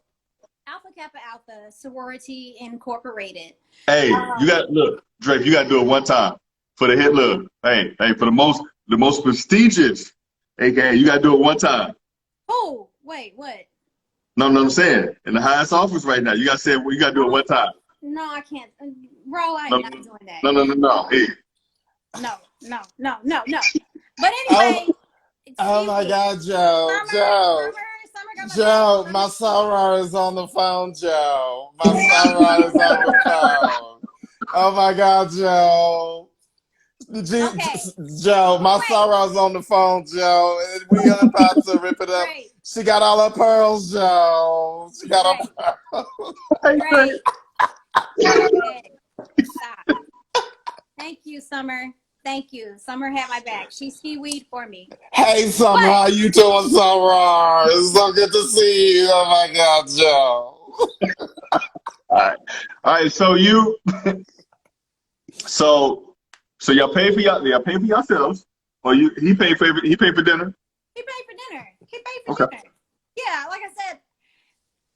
Alpha Kappa Alpha Sorority Incorporated. Hey, you got look, Drake. You got to do it one time for the hit. Look, hey, for the most prestigious, AKA, you got to do it one time. Oh, wait, what? No, I'm saying in the highest office right now. You got to say you got to do it one time. No, I can't, bro. I'm not doing that. No. Hey. No. But anyway. Oh my God, Joe. Joe, my soror is on the phone, Joe. My soror is on the phone. Oh my God, Joe. Joe, my soror is on the phone, Joe. And we are about to rip it up. Great. She got all her pearls, Joe. She got her pearls. Great. Stop. Thank you, Summer. Thank you. Summer had my back. She ski-weed for me. Hey, Summer, how you doing, Summer? It's so good to see you. Oh my God, Joe. All right. So you, so y'all pay for yourselves, or he paid for dinner. He paid for dinner. Yeah, like I said,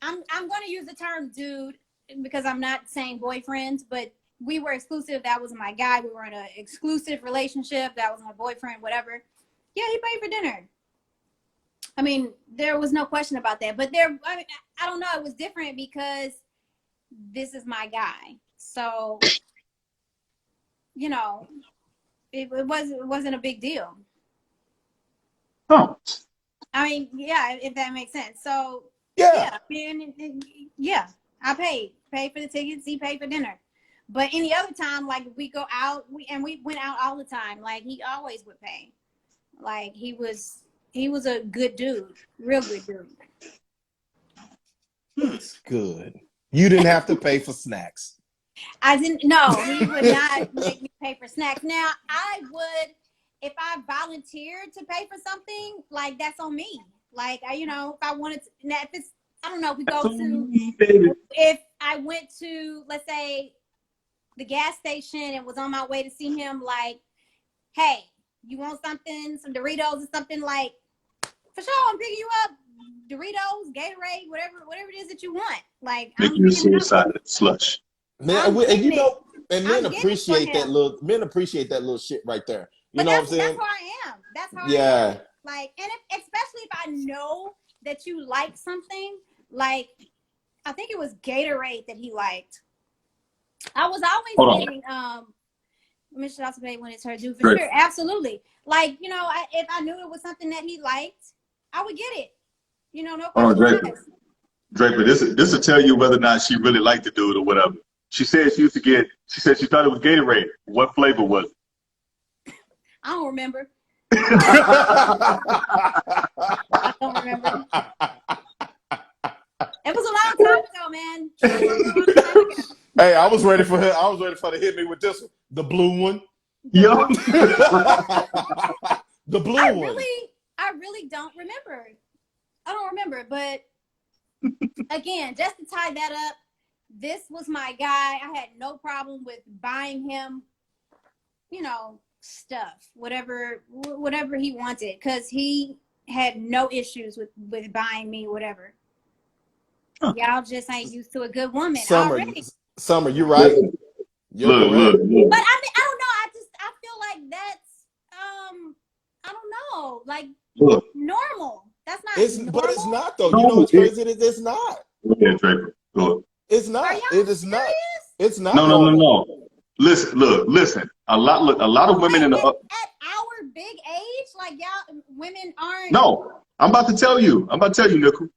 I'm going to use the term dude because I'm not saying boyfriend, but we were exclusive. That was my guy. We were in an exclusive relationship. That was my boyfriend, whatever. Yeah, he paid for dinner. I mean, there was no question about that. But I don't know. It was different because this is my guy. So, you know, it wasn't a big deal. Oh. I mean, yeah, if that makes sense. So, Yeah. I paid for the tickets. He paid for dinner. But any other time, like, we go out, we went out all the time. Like, he always would pay. Like, he was a good dude, real good dude. That's good. You didn't have to pay for snacks. I didn't. No, he would not make me pay for snacks. Now, I would, if I volunteered to pay for something, like, that's on me. Like, if I wanted to, now if it's, I don't know, if we go to, if I went to, let's say, the gas station and was on my way to see him, like, hey, you want something, some Doritos or something, like, for sure, I'm picking you up, Doritos, Gatorade, whatever it is that you want. Like, Make you a suicide slush. Man, men appreciate that little shit right there. You know what I'm saying? That's how I am. That's how I am. Like, and especially if I know that you like something, like, I think it was Gatorade that he liked. I was always getting Mission also pay when it's her due for sure. Absolutely. Like, if I knew it was something that he liked, I would get it. No question. Draper, this will tell you whether or not she really liked the dude or whatever. She said she she thought it was Gatorade. What flavor was it? I don't remember. I don't remember. It was a long time ago, man. Hey, I was ready for her. I was ready for her to hit me with this one, the blue one. Yo. The blue one. I really don't remember. I don't remember, but again, just to tie that up, this was my guy. I had no problem with buying him, stuff, whatever he wanted, because he had no issues with buying me whatever. Huh. Y'all just ain't used to a good woman already. Summer, you're right. You're look. But I mean, I don't know. I feel like that's I don't know, like normal. That's not normal. But it's not though. What's crazy is it's not. Yeah, Draper. It's not. It is not. It's not. No. listen. A lot of women in the. At our big age, like y'all, women aren't. No, I'm about to tell you. Nickel.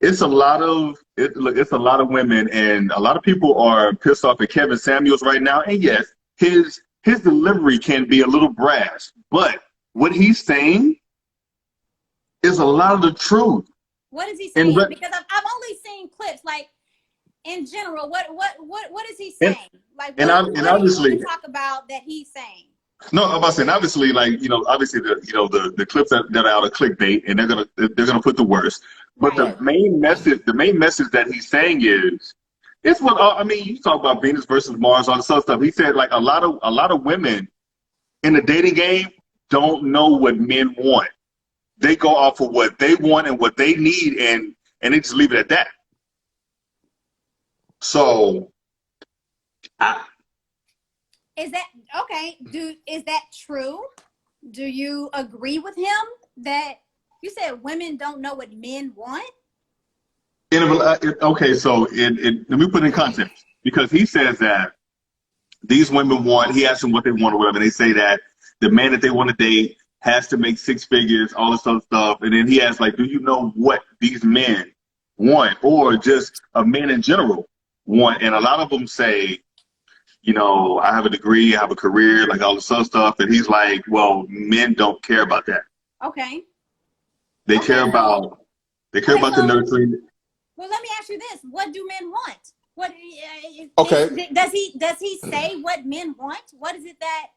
It's a lot of it's a lot of women, and a lot of people are pissed off at Kevin Samuels right now. And yes, his delivery can be a little brash, but what he's saying is a lot of the truth. What is he saying? Because I've only seen clips. Like in general, what is he saying? What do you want to talk about that he's saying? No, I'm about saying obviously, like obviously the clips that are out of clickbait, and they're gonna put the worst. But the main message that he's saying is, it's what I mean. You talk about Venus versus Mars, all this other stuff. He said like a lot of women in the dating game don't know what men want. They go off of what they want and what they need, and they just leave it at that. So, is that okay? Is that true? Do you agree with him that you said women don't know what men want? Okay, so let me put it in context, because he says that these women want. He asks them what they want or whatever, and they say that the man that they want to date has to make 6 figures, all this other stuff, and then he asks like, do you know what these men want, or just a man in general want? And a lot of them say, I have a degree, I have a career, like all this other stuff. And he's like, well, men don't care about that. Okay. They care about the nurturing. Well, let me ask you this: what do men want? What? Okay. Does he say what men want? What is it that?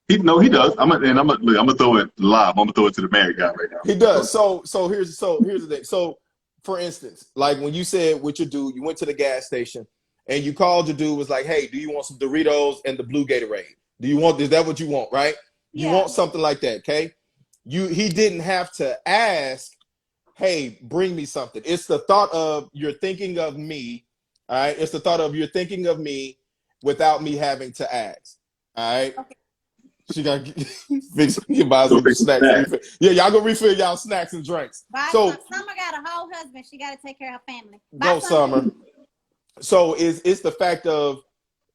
He does. I'm gonna throw it live. I'm gonna throw it to the married guy right now. He does. So here's the thing. So for instance, like when you said with your dude, you went to the gas station. And you called your dude, was like, hey, do you want some Doritos and the blue Gatorade? Is that what you want, right? You want something like that, okay? He didn't have to ask, hey, bring me something. It's the thought of you're thinking of me, all right? It's the thought of you're thinking of me without me having to ask, all right? Okay. She got to buy some snacks. Yeah, y'all go refill y'all snacks and drinks. Summer got a whole husband. She got to take care of her family. Go, Summer. So it's the fact of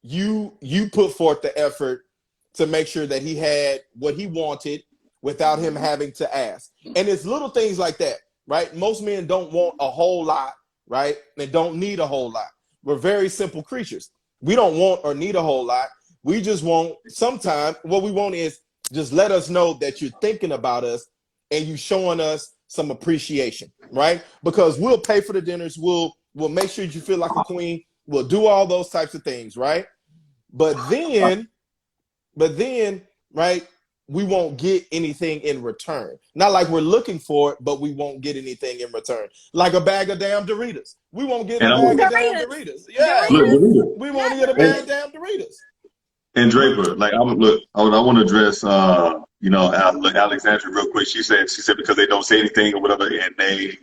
you put forth the effort to make sure that he had what he wanted without him having to ask. And it's little things like that, right? Most men don't want a whole lot, right? They don't need a whole lot. We're very simple creatures. We don't want or need a whole lot. We just want sometimes what we want is just let us know that you're thinking about us and you showing us some appreciation, right? Because we'll pay for the dinners. We'll make sure you feel like a queen. We'll do all those types of things, right? But then, right, we won't get anything in return. Not like we're looking for it, but we won't get anything in return. Like a bag of damn Doritos. We won't get a bag of damn Doritos. Yeah, we won't get a bag of damn Doritos. And Draper, like I want to address Alexandra real quick. She said because they don't say anything or whatever, and they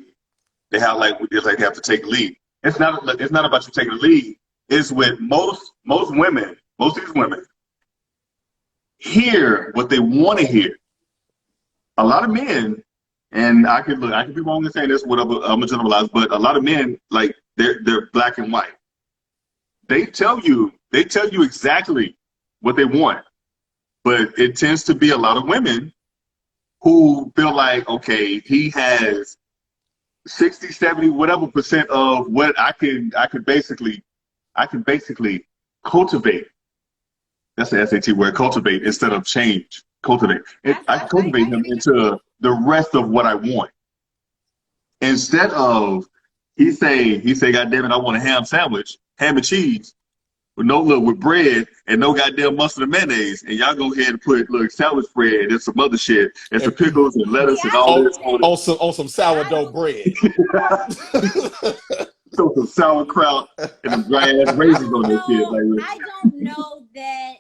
have they have to take the lead. It's not about you taking the lead. It's with most women, most of these women hear what they want to hear. A lot of men, and I could be wrong in saying this, whatever, I'm gonna generalize, but a lot of men, like they're black and white. They tell you exactly what they want, but it tends to be a lot of women who feel like, okay, he has 60, 70, whatever % of what I can basically cultivate. That's the SAT word, cultivate, instead of change. Cultivate. I cultivate him into the rest of what I want. Instead of he say, God damn it, I want a ham sandwich, ham and cheese, with bread and no goddamn mustard and mayonnaise, and y'all go ahead and put sandwich bread and some other shit and some pickles and lettuce and all this on some sourdough bread. So some sauerkraut and some dry ass raisins on this shit. I don't know that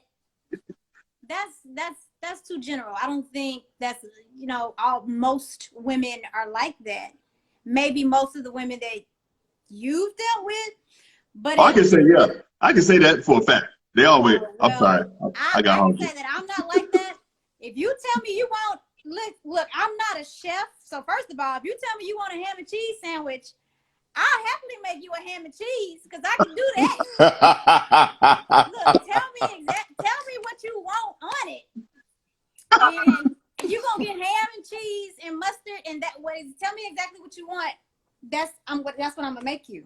that's too general. I don't think that's most women are like that. Maybe most of the women that you've dealt with, but I can say that for a fact. They always. I'm sorry. I got hungry. I can say that I'm not like that. If you tell me you want, look, I'm not a chef. So first of all, if you tell me you want a ham and cheese sandwich, I'll happily make you a ham and cheese because I can do that. Look, tell me what you want on it, and you gonna get ham and cheese and mustard and that way. Tell me exactly what you want. That's what I'm gonna make you.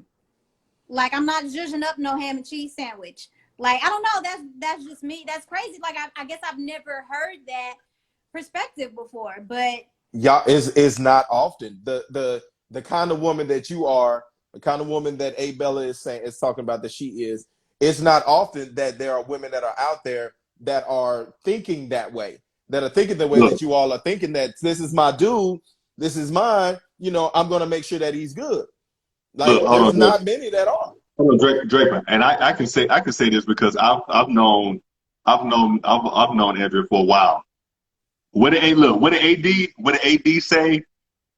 Like, I'm not zhuzhing up no ham and cheese sandwich. Like, I don't know. That's just me. That's crazy. Like, I guess I've never heard that perspective before, but y'all is not often the kind of woman that you are, the kind of woman that A Bella is talking about that she is. It's not often that there are women that are out there that are thinking that way, that are thinking the way that you all are thinking, that this is my dude, this is mine. You know, I'm gonna make sure that he's good. Like, there's not many that are. Hold on, Draper, and I can say this because I've known Andrea for a while. What did AD say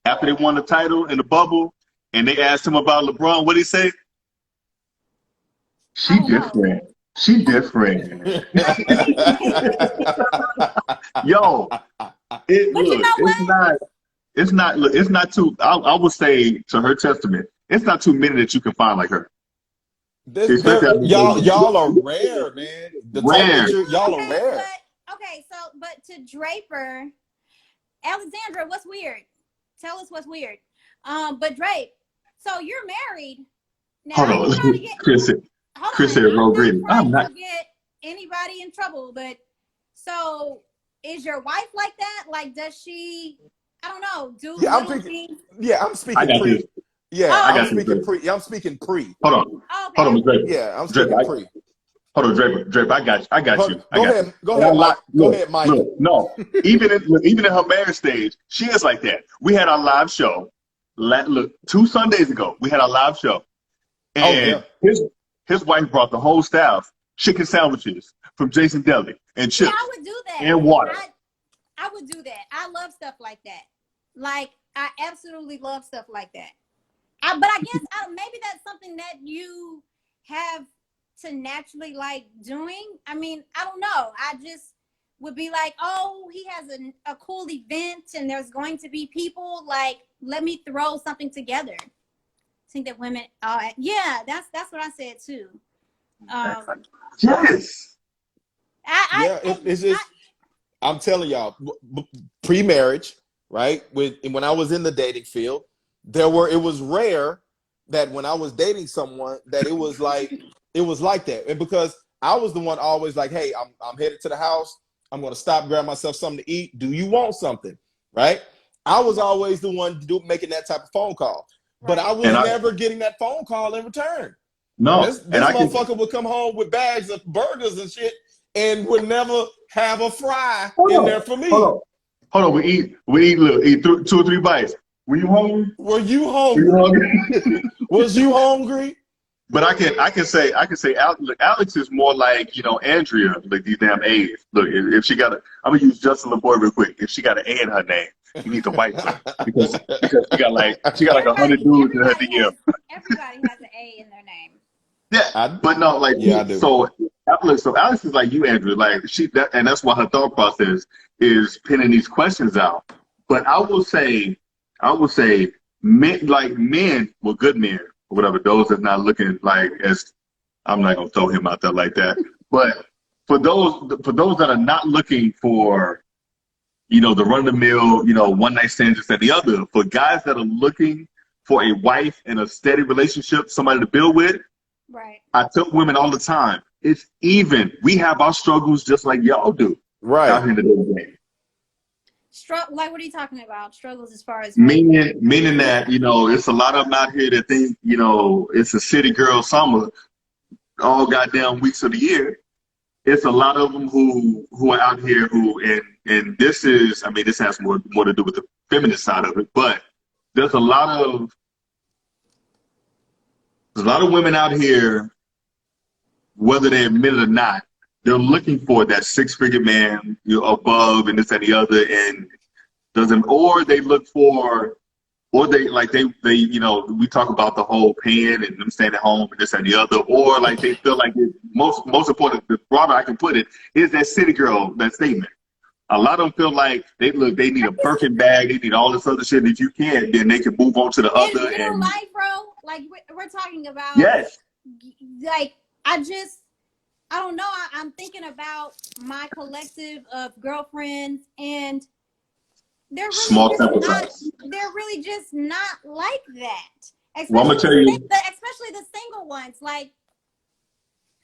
after they won the title in the bubble, and they asked him about LeBron? What did he say? She different. She different. Yo, it's not too. I would say, to her testament, it's not too many that you can find like her. Y'all are rare, man. Y'all are rare. But to Draper, Alexandra, what's weird? Tell us what's weird. But Drape, so you're married now. Hold on, Chris said, I'm not get anybody in trouble, but so is your wife like that? Like, does she? I don't know. I'm speaking pre. Yeah, I'm speaking pre. Hold on. Hold on, Draper. Yeah, I'm speaking pre. Hold on, Draper. I got you. Go ahead, Mike. Look, no, even in her marriage stage, she is like that. We had our live show. Look, 2 Sundays ago, we had our live show, and his wife brought the whole staff chicken sandwiches from Jason Deli and chips. Yeah, I would do that. And water. I would do that. I love stuff like that. Like, I absolutely love stuff like that. But I guess maybe that's something that you have to naturally like doing. I mean, I don't know. I just would be like, oh, he has a cool event and there's going to be people. Like, let me throw something together. I think that women, yeah, that's what I said too. Yes. I'm telling y'all, pre-marriage, right? When I was in the dating field, it was rare that when I was dating someone that it was like that. And because I was the one always like, hey, I'm headed to the house. I'm going to stop, grab myself something to eat. Do you want something? Right? I was always the one making that type of phone call. But I was never getting that phone call in return. No. This motherfucker would come home with bags of burgers and shit and would never have a fry in there for me. Hold on. We eat 2 or 3 bites. Were you hungry? Was you hungry? But I can say Alex is more like, Andrea, like these damn A's. Look, if she got I'm gonna use Justin LeBoy real quick. If she got an A in her name, you need to wipe her because she got like 100 dudes in her DM. Everybody has an A in their name. Yeah, but no, like I do. So Alex is like you, Andrea. Like and that's why her thought process is pinning these questions out. But I will say, men, well, good men, or whatever, those that's not looking like I'm not gonna throw him out there like that. But for those that are not looking for, the run of the mill, one night stand, just and the other, for guys that are looking for a wife and a steady relationship, somebody to build with. Right. I tell women all the time, it's even. We have our struggles just like y'all do. Right. Out here in the game. Like, what are you talking about? Struggles as far as meaning that it's a lot of them out here that think it's a city girl summer all goddamn weeks of the year. It's a lot of them who are out here and this has more to do with the feminist side of it, but there's a lot of women out here, whether they admit it or not, they're looking for that 6-figure man, above and this and the other, and they look for, or they we talk about the whole paying and them staying at home and this and the other, or like they feel like most important, the broader I can put it, is that city girl, that statement. A lot of them feel like they need a Birkin bag, they need all this other shit that you can't, then they can move on to the other. It's real life, bro. like we're talking about, Yes. like, I don't know. I'm thinking about my collective of girlfriends, and they're really Small just sample not. size. They're really just not like that. Well, I'm Especially gonna tell you. especially the single ones. Like,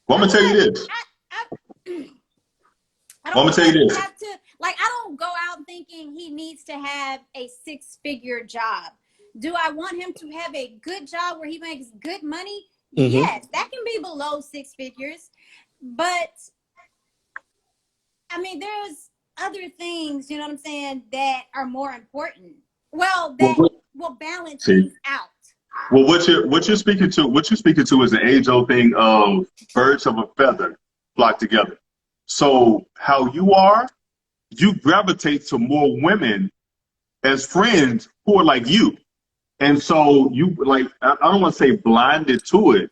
Well, I'm I gonna feel tell you like this. I Well, don't I'm gonna feel tell like you you this. have to, like, I don't go out thinking he needs to have a 6-figure job. Do I want him to have a good job where he makes good money? Mm-hmm. Yes, that can be below 6 figures. But I mean, there's other things, you know what I'm saying, that are more important. Well, Well, that will balance see. things out. Well, what you're speaking to is the age-old thing of birds of a feather flock together. So how you are, you gravitate to more women as friends who are like you. And so you like, I don't want to say blinded to it,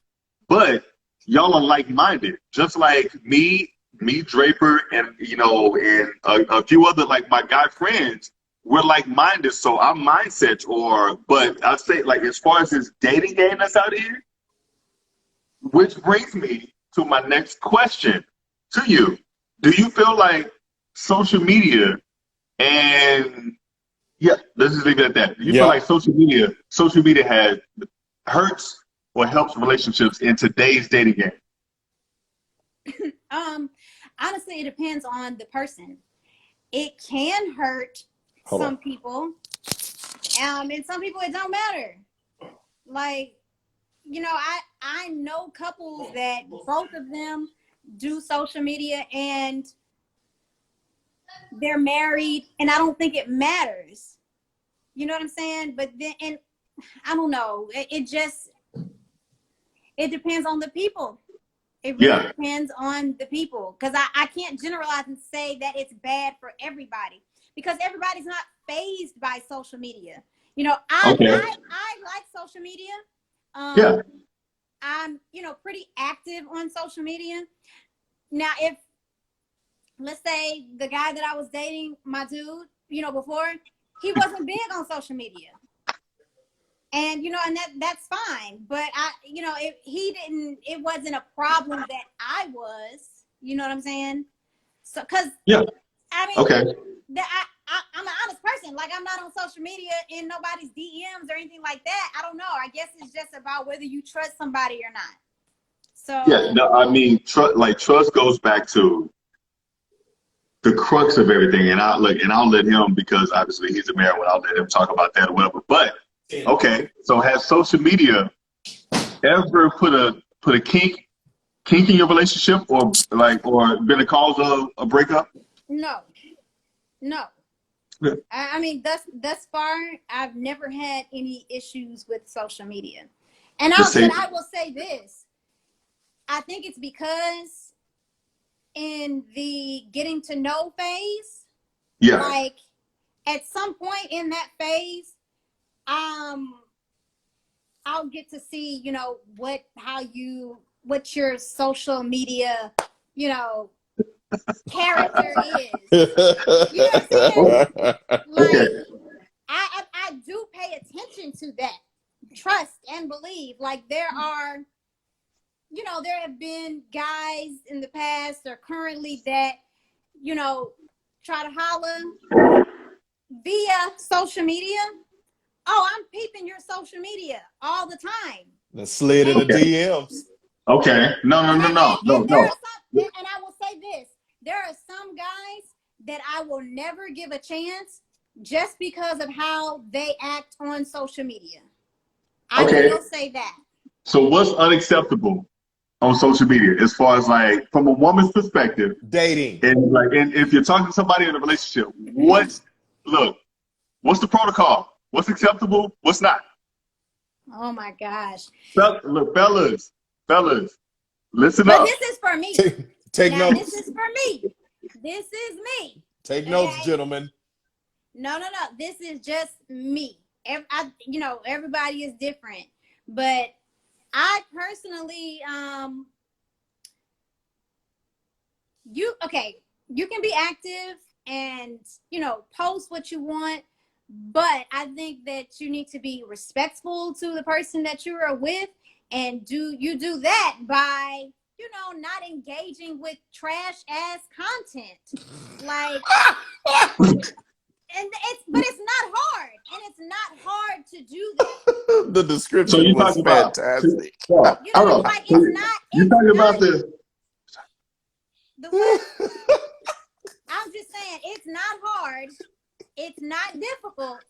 but y'all are like-minded, just like me, Draper, and and a few other like my guy friends. We're like-minded, so our mindsets but I say like as far as this dating game that's out here, which brings me to my next question to you. Do you feel like social media and yeah, let's just leave it at that. Do you feel Yeah. like social media has hurts or helps relationships in today's dating game? Honestly, it depends on the person. It can hurt Hold on. some people, and some people it don't matter. Like, I know couples that both of them do social media and they're married, and I don't think it matters. You know what I'm saying? But then, and I don't know. It depends on the people. It really Yeah. depends on the people, because I can't generalize and say that it's bad for everybody, because everybody's not phased by social media. Okay. I like social media. Yeah. I'm pretty active on social media. Now, if, let's say, the guy that I was dating, my dude, before, he wasn't big on social media. And that's fine. But if he didn't, it wasn't a problem that I was. You know what I'm saying? So, because Yeah. I mean, Okay. I'm an honest person. Like, I'm not on social media in nobody's DMs or anything like that. I don't know. I guess it's just about whether you trust somebody or not. So Yeah. No, I mean, trust goes back to the crux of everything, and I'll let him, because obviously he's a married one. I'll let him talk about that or whatever. But okay, so has social media ever put a kink in your relationship, or been a cause of a breakup? no, no. Yeah. I mean, thus far, I've never had any issues with social media. And Just say, I will say this. I think it's because in the getting to know phase, yeah. like, at some point in that phase, I'll get to see, what your social media, character is. You know what I'm saying? Okay. Like, I do pay attention to that. Trust and believe. Like, there have been guys in the past or currently that, try to holler via social media. Oh, I'm peeping your social media all the time. The slid in the Okay. DMs. Okay. No. And, No. No. No. No. and there are No. some, and I will say this: there are some guys that I will never give a chance just because of how they act on social media. I Okay. will say that. So what's unacceptable on social media as far as like from a woman's perspective, Dating. and if you're talking to somebody in a relationship, what's the protocol? What's acceptable? What's not? Oh my gosh! Look, fellas, listen But up. this is for me. Take Now, notes. this is for me. This is me. Take notes, Okay? gentlemen. No. This is just me. Everybody is different, but I personally, you can be active and post what you want, But I think that you need to be respectful to the person that you are with, and do that by, not engaging with trash ass content. Like, but it's not hard, and it's not hard to do that. The So description you was talking about? fantastic. Well, You I know, don't know. like So it's talking not about the? the what? I'm just saying it's not hard. It's not difficult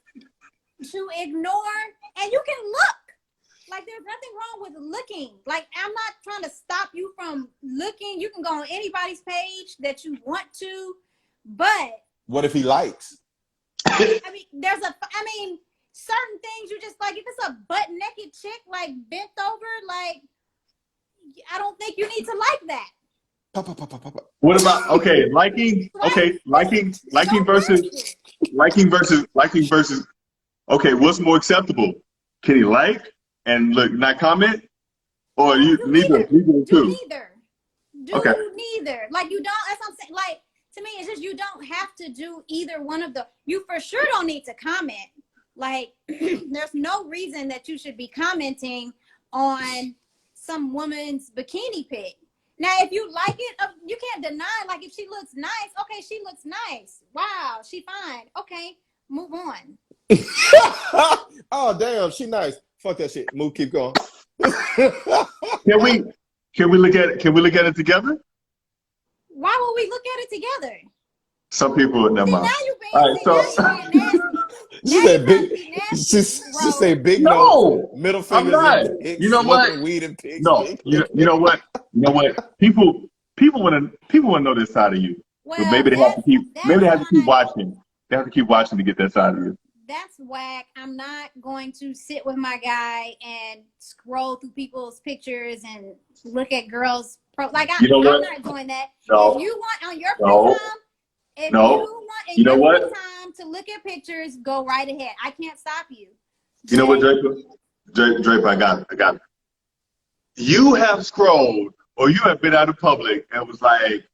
to ignore, and you can look. Like, there's nothing wrong with looking. Like, I'm not trying to stop you from looking. You can go on anybody's page that you want to, but What if he likes? I mean, certain things you just like. If it's a butt naked chick, like bent over, like, I don't think you need to like that. What about liking? Okay, liking versus. Okay, what's more acceptable? Can he like and look, not comment, or you neither Do two? neither. Okay. Neither. Like, you don't. That's what I'm saying. Like, to me, it's just you don't have to do either one of the. You for sure don't need to comment. Like, there's no reason that you should be commenting on some woman's bikini pic. Now, if you like it, you can't deny. Like, if she looks nice, okay, she looks nice. Wow, she fine. Okay, move on. Oh damn, she nice. Fuck that shit. Move, keep going. Can we look at it together? Why would we look at it together? Some people, never mind. Now you being, All right, now you being nasty. She said big. She said big nose, middle fingers, and pigs, you know what? smoking weed and pigs. No, you know what? People want to know this side of you. Well, but maybe they have to keep watching. They have to keep watching to get that side of you. That's whack. I'm not going to sit with my guy and scroll through people's pictures and look at girls' I'm not doing that. No. If you want on your free time, if you want in your free time to look at pictures, go right ahead. I can't stop you. You know what, Draper? I got it. You have scrolled, or you have been out in public and was like,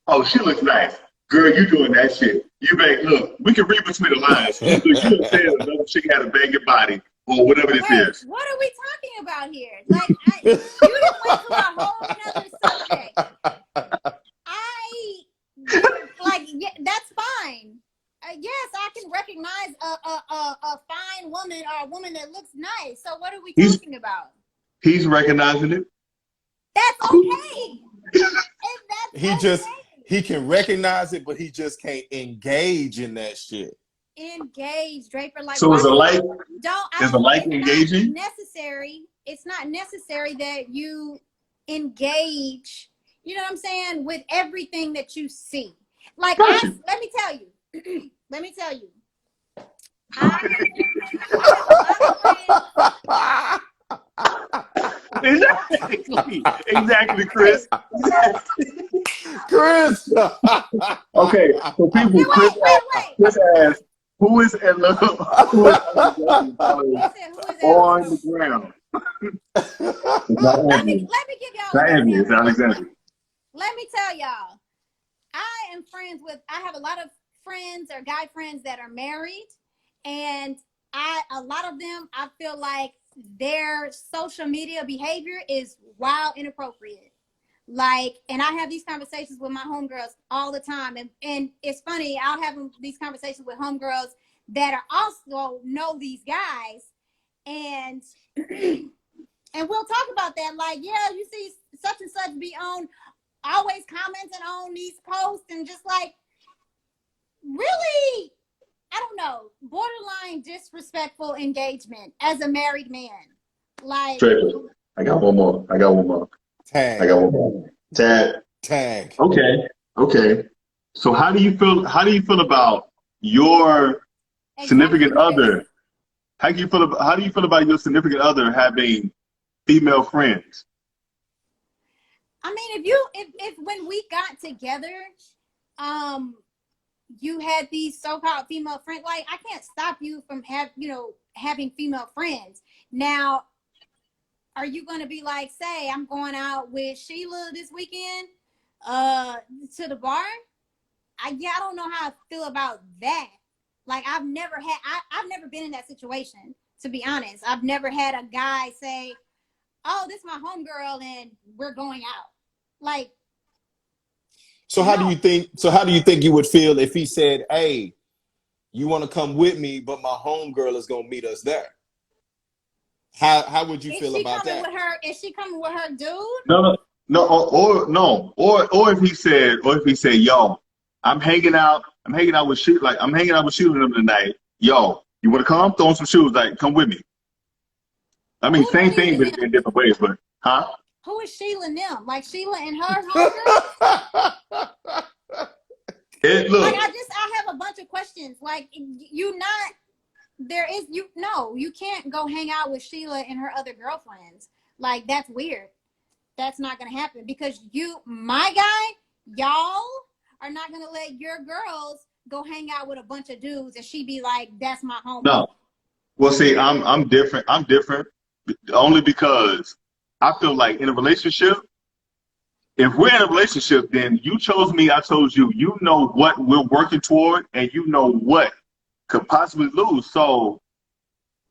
"Oh, she looks nice, girl. You doing that shit? You may look. We can read between the lines. You said another chick had a banging body, or whatever this is." What are we talking about here? Like, you just went to a whole other subject. Yeah, that's fine. Yes, I can recognize a fine woman or a woman that looks nice. So what are we talking about? He's recognizing it. That's okay. He can recognize it, but he just can't engage in that shit. Engage, Draper. Like, so is a like? Is a like engaging? Necessary. It's not necessary that you engage. You know what I'm saying? With everything that you see. Like, let me tell you. Exactly, Chris. Chris. Okay, so people, Chris asked, who is on the ground? Let me give y'all an example. It's Alexander. Let me tell y'all. I have a lot of friends or guy friends that are married, and a lot of them, I feel like their social media behavior is wild inappropriate. Like, and I have these conversations with my homegirls all the time, and it's funny, I'll have these conversations with homegirls that are also know these guys, and and we'll talk about that. Like, yeah, you see such and such be on, always commenting on these posts, and just like, really, I don't know, borderline disrespectful engagement as a married man. Like, I got one more. Tag. Okay. So how do you feel about your significant other? How do you feel about your significant other having female friends? I mean, if when we got together, you had these so-called female friends, like, I can't stop you from having female friends. Now, are you going to be like, say, I'm going out with Sheila this weekend to the bar? I don't know how I feel about that. Like I've never been in that situation, to be honest. I've never had a guy say, "Oh, this is my homegirl and we're going out." Like, so how do you think you would feel if he said, "Hey, you want to come with me, but my homegirl is gonna meet us there"? How would you feel about that? Is she coming with her dude? No, or if he said, "Yo, I'm hanging out with Sheila, like I'm hanging out with Sheila and them tonight. Yo, you want to come? Throw on some shoes, like come with me." I mean, same thing, but in different ways. But who is Sheila and them? Like Sheila and her homegirl? Look, Like I have a bunch of questions. Like you can't go hang out with Sheila and her other girlfriends. Like that's weird. That's not gonna happen because my guy, y'all are not gonna let your girls go hang out with a bunch of dudes and she be like, "That's my homie." no. Well, see, I'm different. I'm different only because I feel like in a relationship, if we're in a relationship, then you chose me, I chose you. You know what we're working toward, and you know what could possibly lose. So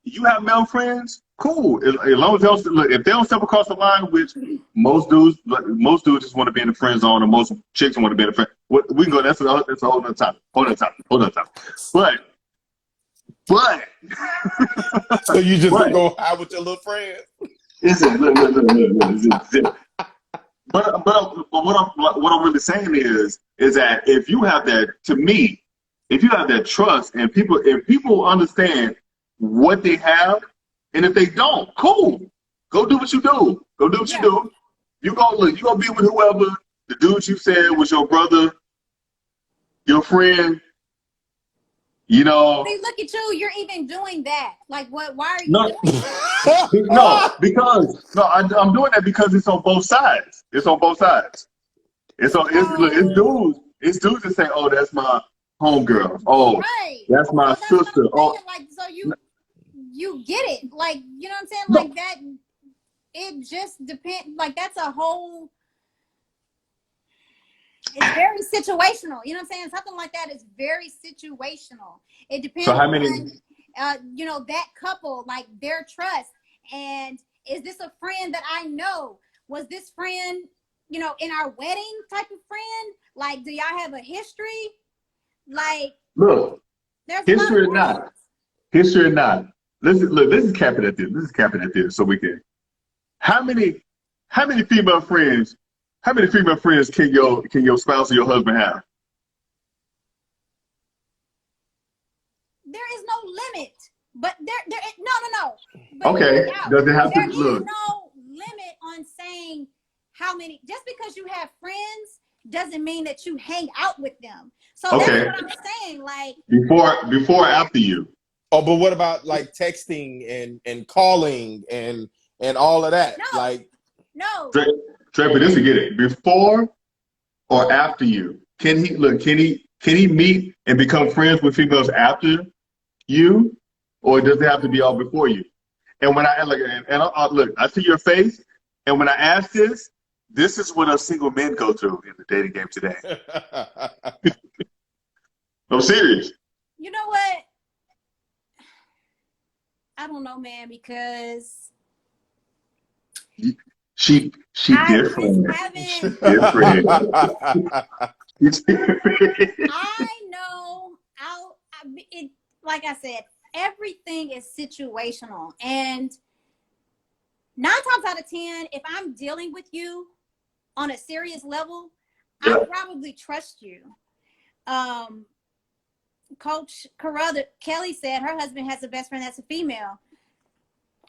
you have male friends, cool. As long as if they don't step across the line, which most dudes just want to be in the friend zone, and most chicks want to be in the friend. We can go. That's a whole other topic. But so you just gonna go out with your little friends? Look. But what I'm really saying is that if you have that, to me, if you have that trust and if people understand what they have, and if they don't, cool, go do what you do. Go do what you do. You go be with whoever the dude you said was your brother, your friend. You know. See, look at you. You're even doing that. Like, what? Why are you doing that? I'm doing that because it's on both sides. It's on both sides. It's dudes that say, "Oh, that's my homegirl. Oh, right. That's my sister." Like, so you get it. Like, you know what I'm saying? Like that. It just depends. Like, that's a whole. It's very situational. You know what I'm saying? Something like that is very situational. It depends on, that couple, like their trust. And is this a friend that I know? Was this friend, in our wedding type of friend? Like, do y'all have a history? Like, look, history or not. History or not. This is capping at this. So we can. How many female friends? How many female friends can your spouse or your husband have? There is no limit. But no. But okay. Does it have there to is look? no limit on saying how many. Just because you have friends doesn't mean that you hang out with them. So that's what I'm saying. Like before or after you. Oh, but what about like texting and calling and all of that? No. Like Trey, but this to get it. Before or after you? Can he meet and become friends with females after you? Or does it have to be all before you? And when I look, I see your face, and when I ask this is what us single men go through in the dating game today. I'm serious. You know what? I don't know, man, because She different. She's different. I know. Like I said, everything is situational, and 9 times out of 10, if I'm dealing with you on a serious level, I probably trust you. Coach Kelly said her husband has a best friend that's a female.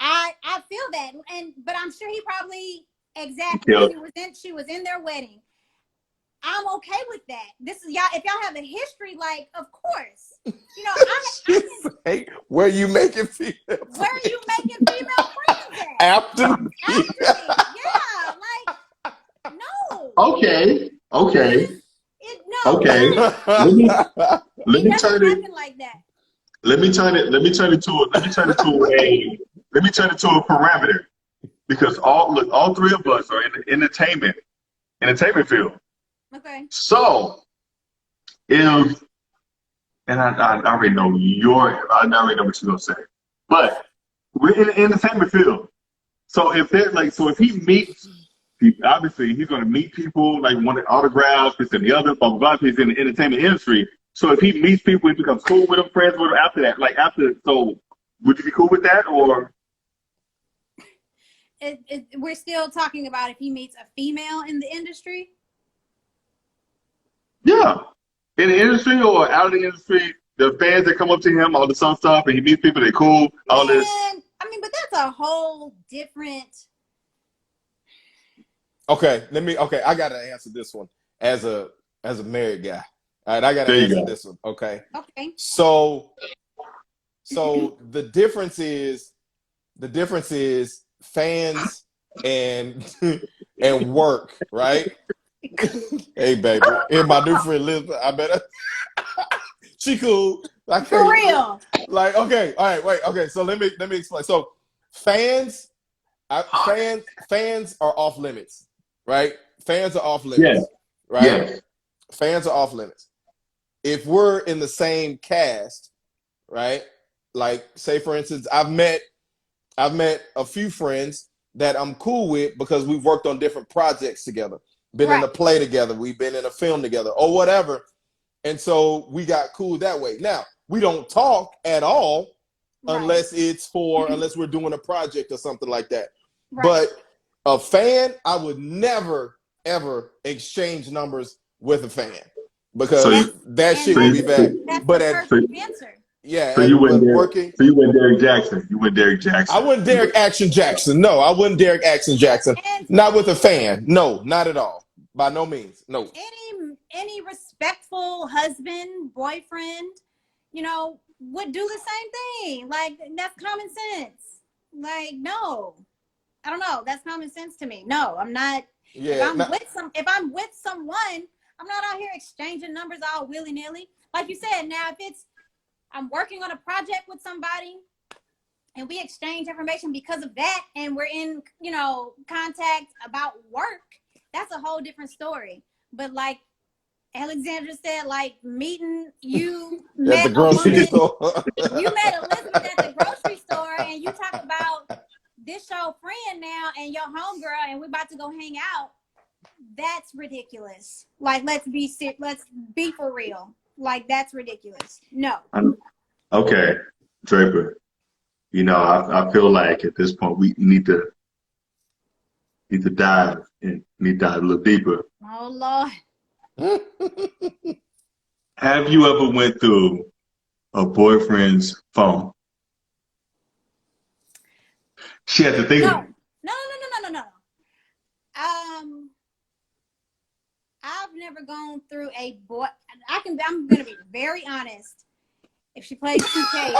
I feel that, but I'm sure he probably she was in their wedding. I'm okay with that. This is y'all. If y'all have a history, like, of course, where you making female? Where are you making female friends at? After me, yeah, like no. Okay. Okay. Let me turn it like that. Let me turn it to a parameter, because all three of us are in the entertainment field. Okay. So if and I already know I already know what you're gonna say. But we're in the entertainment field. So if he meets people, obviously he's gonna meet people like wanting autographs, this and the other, blah blah blah. He's in the entertainment industry. So if he meets people, he becomes cool with them, friends with them after that. So would you be cool with that or? We're still talking about if he meets a female in the industry. Yeah, in the industry or out of the industry, the fans that come up to him, all the some stuff, and he meets people, they cool, all this. I mean, but that's a whole different. Okay, I gotta answer this one as a married guy. All right, I gotta answer this one. Okay. Okay. So the difference is fans and work, right? Hey baby, and my new friend Liz, I better she cool. Like for real. Like okay, all right, wait, okay. So let me explain. So fans are off limits, right? Fans are off limits, right? Yes. Fans are off limits. If we're in the same cast, right? Like say for instance, I've met a few friends that I'm cool with because we've worked on different projects together. Been in a play together, we've been in a film together or whatever. And so we got cool that way. Now, we don't talk at all unless we're doing a project or something like that. Right. But a fan, I would never, ever exchange numbers with a fan because that shit would be bad. But answer. Yeah, so you wouldn't Derek Jackson. You wouldn't Derek Jackson. I wouldn't Derek Action Jackson. No, I wouldn't Derek Action Jackson. Not with a fan. No, not at all. By no means. No. Any respectful husband, boyfriend, would do the same thing. Like that's common sense. Like no, I don't know. That's common sense to me. No, I'm not. Yeah. If I'm with someone, I'm not out here exchanging numbers all willy nilly. Like you said. Now, if I'm working on a project with somebody and we exchange information because of that and we're in, contact about work, that's a whole different story. But like Alexandra said, like meeting you met at the grocery store. You met Elizabeth at the grocery store and you talk about this your friend now and your homegirl and we're about to go hang out. That's ridiculous. Like let's be for real. Like that's ridiculous. No. Okay, Draper. I feel like at this point we need to dive a little deeper. Oh Lord. Have you ever went through a boyfriend's phone? She had to think of it. No. I've never gone through a boy. I'm gonna be very honest. If she plays 2K,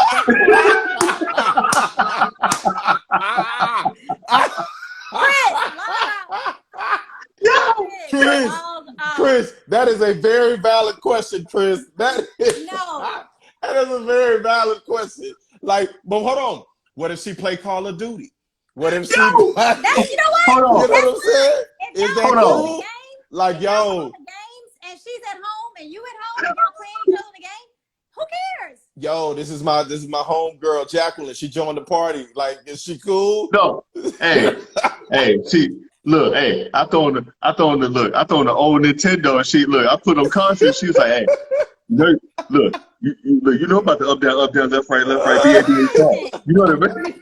Chris, that is a very valid question, Chris. That is a very valid question. Like, but hold on. What if she play Call of Duty? What if she? That's, you know what? Hold on. You know what I'm saying? Is that cool? Like, yo. Games and she's at home and you at home and y'all playing each other in the game. Who cares? Yo, this is my home girl, Jacqueline. She joined the party. Like, is she cool? No. Hey, look. Hey, I throw in the old Nintendo and I put on content. She was like, hey, look, you know about the up down, left, right, B, A, D, A, you know what I mean?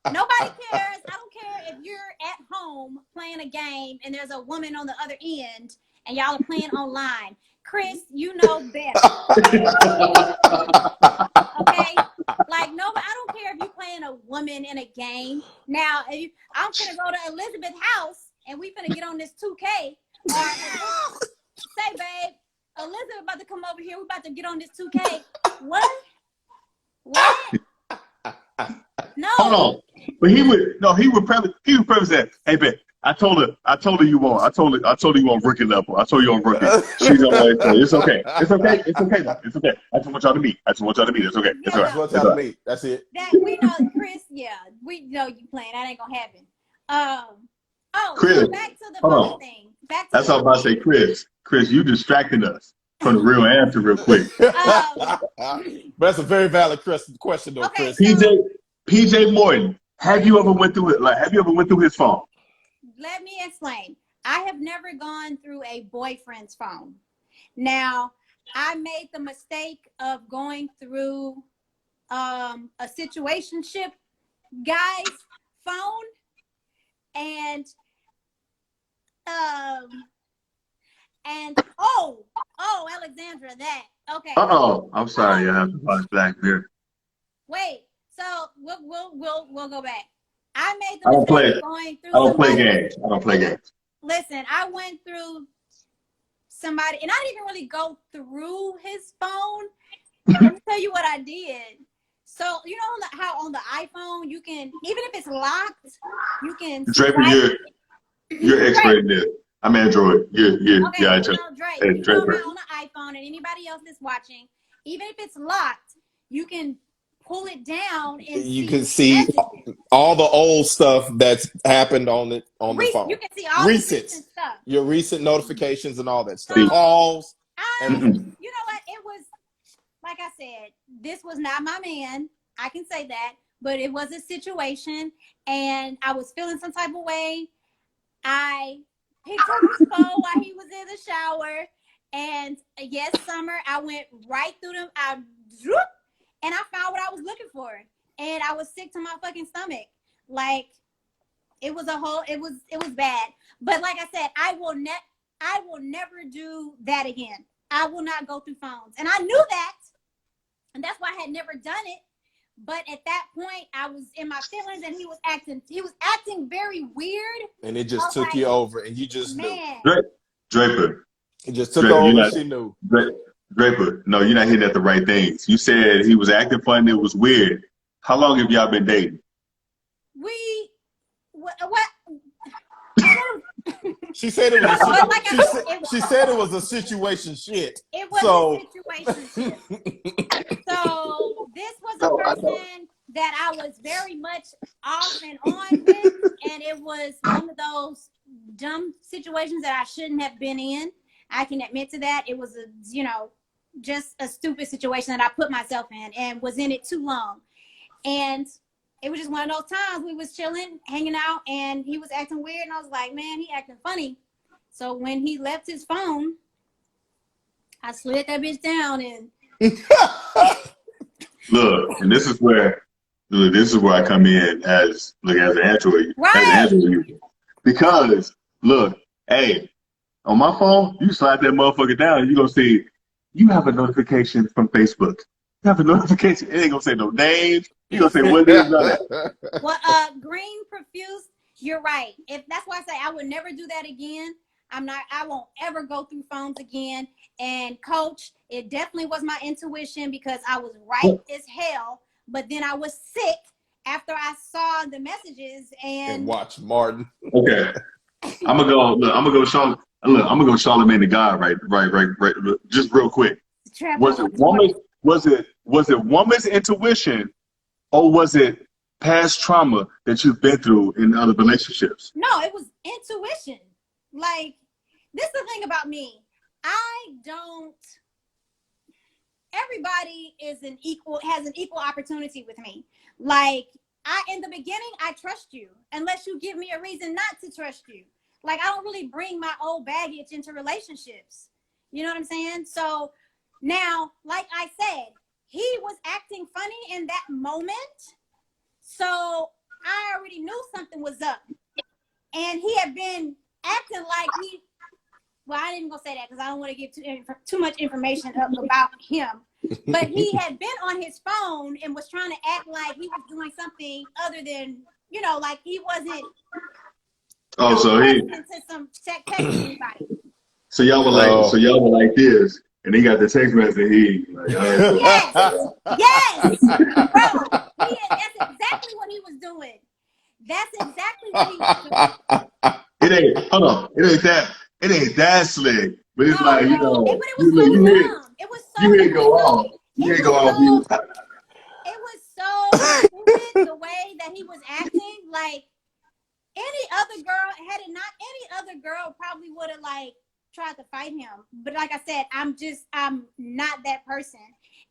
Nobody cares. I don't care if you're at home playing a game and there's a woman on the other end and y'all are playing online. Chris, you know better. Okay? Like, no, I don't care if you're playing a woman in a game. Now, I'm going to go to Elizabeth's house and we finna get on this 2K. Or say, babe, Elizabeth about to come over here. We about to get on this 2K. What? No. Hold on. But he would probably say, hey, babe, I told her you won't. I told her you on rookie level. I told you on rookie. She's always say, it's okay. It's okay. I just want y'all to meet. It's okay. It's okay. I just want y'all to meet. That's it. That we know, Chris. Yeah, we know you playing. That ain't gonna happen. Chris, so back to the phone thing. That's all I'm about to say, Chris. Chris, you distracting us. for the real answer real quick. But that's a very valid question, though, Okay, Chris. PJ Morton, have you ever went through it? Like, have you ever went through his phone? let me explain. I have never gone through a boyfriend's phone. Now, I made the mistake of going through a situationship guy's phone, and Alexandra, that okay. I'm sorry, I have to watch Black Mirror. Wait, so we'll go back. I made I the don't play mistake it. of going through I don't play somebody. games. I don't play games. Listen, I went through somebody, and I didn't even really go through his phone. Let me tell you what I did. So you know how on the iPhone you can, even if it's locked, you can Draper, swipe. you're expert in this. I'm Android. Okay, yeah, so Drake, hey, you know Draper. on the iPhone, and anybody else that's watching, even if it's locked, you can pull it down and You can see all the old stuff that's happened on the phone. You can see all the recent stuff. Your recent notifications and all that stuff. So, Calls. you know what? It was, like I said, this was not my man. I can say that. But it was a situation, and I was feeling some type of way. I picked up his phone while he was in the shower. And yes, Summer, I went right through them. And I found what I was looking for. And I was sick to my fucking stomach. Like, it was bad. But like I said, I will never do that again. I will not go through phones. And I knew that. And that's why I had never done it. But at that point, I was in my feelings, and he was acting very weird. And it just took you over, and you just knew. Draper. It just took over, she knew. Draper, no, you're not hitting at the right things. You said he was acting funny, it was weird. How long have y'all been dating? She said it was she said it was a situation shit. It was a situation shit. So this was a person that I was very much off and on with, and it was one of those dumb situations that I shouldn't have been in. I can admit to that. It was just a stupid situation that I put myself in and was in it too long. And it was just one of those times we was chilling, hanging out, and he was acting weird. And I was like, man, he acting funny. So when he left his phone, I slid that bitch down and Look, and this is where I come in as an Android, right. As an Android user. Because look, hey, on my phone, you slide that motherfucker down, and you're gonna see you have a notification from Facebook. You have a notification. It ain't gonna say no names. You gonna say what it is. Well, green profuse. You're right. If that's why I say I would never do that again. I won't ever go through phones again. And coach, it definitely was my intuition because I was right as hell. But then I was sick after I saw the messages and watch Martin. Okay, I'm gonna go Charlamagne the God, right. Just real quick. Was it woman's intuition, or was it past trauma that you've been through in other relationships? No, it was intuition. Like, this is the thing about me. Everybody has an equal opportunity with me. Like, in the beginning, I trust you unless you give me a reason not to trust you. Like, I don't really bring my old baggage into relationships. You know what I'm saying? So now, like I said, he was acting funny in that moment. So I already knew something was up. And he had been acting like I didn't go say that because I don't want to give too much information about him. But he had been on his phone and was trying to act like he was doing something other than, like he wasn't. So he into some texting anybody. So y'all were like this, and he got the text message. Yes, bro. That's exactly what he was doing. It ain't that slick, but it's like It was so you hear go off. You ain't go off. It was so stupid the way that he was acting. Like any other girl, probably would have like tried to fight him, but like I said, I'm not that person.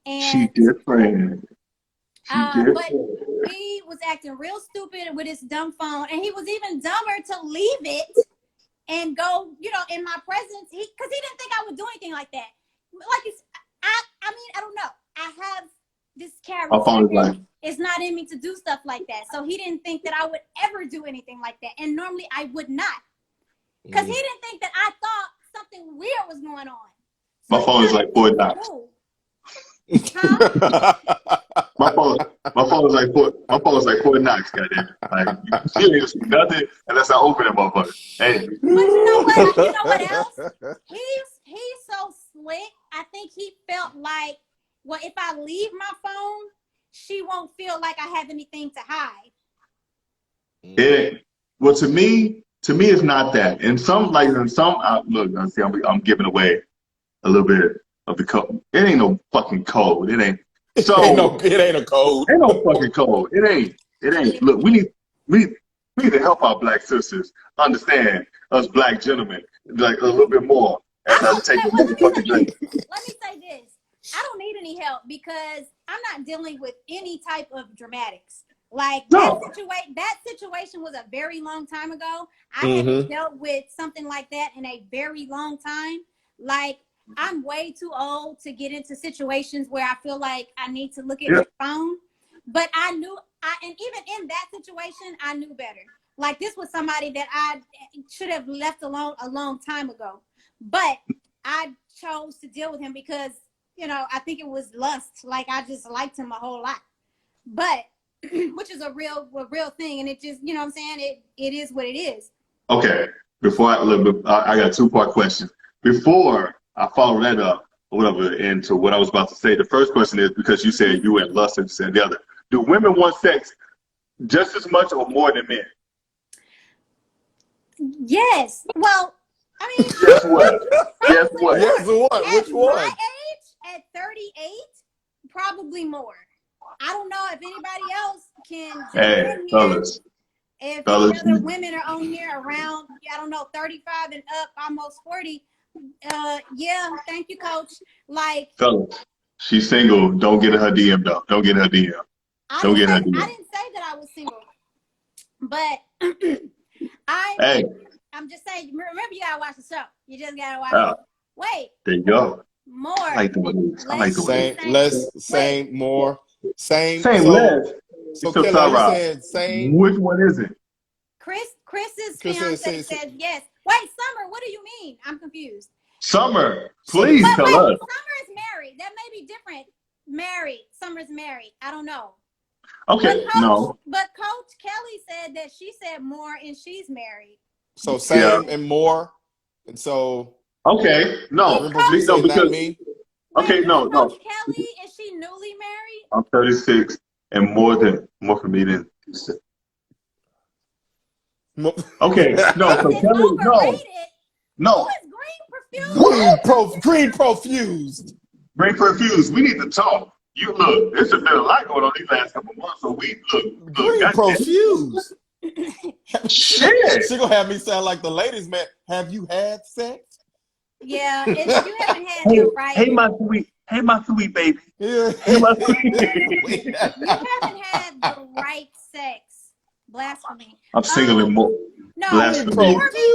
She And different. but he was acting real stupid with his dumb phone, and he was even dumber to leave it and go, in my presence. Because he didn't think I would do anything like that. Like I mean, I don't know. I have this character. It's not in me to do stuff like that. So he didn't think that I would ever do anything like that. And normally I would not. Because he didn't think that I thought something weird was going on. So my phone is like Fort Knox. Huh? My phone is like Fort Knox, goddamn. Like you ain't see nothing unless I open it, motherfucker. Hey. But you know what? You know what else? He's so slick. I think he felt like, well, if I leave my phone, she won't feel like I have anything to hide. Well, to me, it's not that. Look, see, I'm giving away a little bit of the code. It ain't no fucking code. It ain't. So it ain't a code. Ain't no fucking code. It ain't. Look, we need to help our black sisters understand us black gentlemen like a little bit more as I take a motherfucking drink. Let me say this. I don't need any help because I'm not dealing with any type of dramatics. Like that situation was a very long time ago. I haven't dealt with something like that in a very long time. Like I'm way too old to get into situations where I feel like I need to look at my phone. But and even in that situation, I knew better. Like this was somebody that I should have left alone a long time ago. But I chose to deal with him because, I think it was lust. Like I just liked him a whole lot. But which is a real thing, and it just, what I'm saying, it is what it is. Okay. Before I got a 2-part question. Before I follow that up or whatever into what I was about to say, the first question is because you said you and lust and said the other. Do women want sex just as much or more than men? Yes. Well, I mean, guess what? Yes, what? Which one? At my age, at 38, probably more. I don't know if anybody else can. Hey, fellas. If any other women are on here around, 35 and up, almost 40. Yeah, thank you, Coach. Like, fellas, she's single. Don't get in her DM though. Don't get in her DM. I didn't say that I was single, but I'm just saying. Remember, you gotta watch the show. You just gotta watch it. Wait. There you go. More. I like the moves. I like the same, less, same, more, same. Less. So Kelly, you said same. Which one is it? Chris's fiance said yes. Wait, Summer, what do you mean? I'm confused. Summer, please tell us. Summer is married. That may be different. Married. Summer's married. I don't know. Okay, But Coach Kelly said that she said more and she's married. So same and more. And so. Okay, no. Because, not me. Okay, no. Coach Kelly, is she newly married? I'm 36 and more for me than. Okay, no. So Kelly, no. Green profused. Green profused. We need to talk. You look. There's been a lot going on these last couple months. So we look. Green profused. Shit. She gonna have me sound like the ladies' man. Have you had sex? Yeah, if you haven't had the right. Hey, my sweet baby. Yeah. Hey, my sweet baby. You haven't had the right sex. Blasphemy. I'm single and more. No, blasphemy. For me,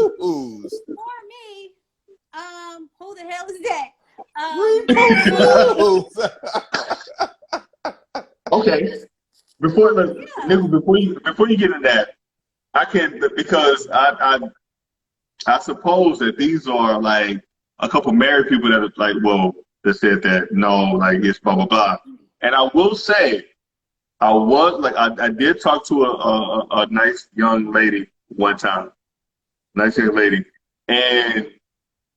who the hell is that? Okay. Before you get into that, I can because I suppose that these are like a couple married people that are like, well, that said that no, like it's blah blah blah. And I will say, I did talk to a nice young lady one time, nice young lady, and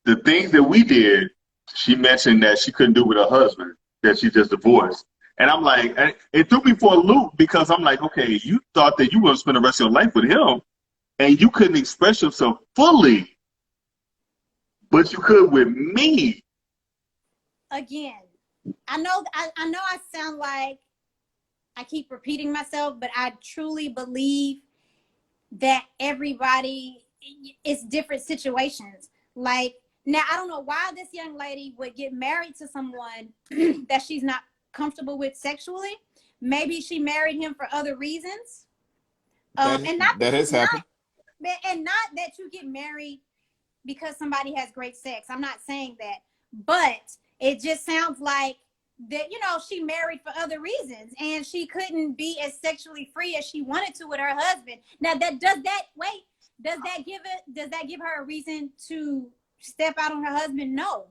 the things that we did, she mentioned that she couldn't do with her husband, that she just divorced. And I'm like, it threw me for a loop because I'm like, okay, you thought that you were going to spend the rest of your life with him and you couldn't express yourself fully, but you could with me. Again, I know I sound like I keep repeating myself, but I truly believe that everybody is different situations. Like Now, I don't know why this young lady would get married to someone that she's not comfortable with sexually. Maybe she married him for other reasons. And not that has happened. And not that you get married because somebody has great sex. I'm not saying that. But it just sounds like that, you know, she married for other reasons and she couldn't be as sexually free as she wanted to with her husband. Now, does that give her a reason to step out on her husband? No.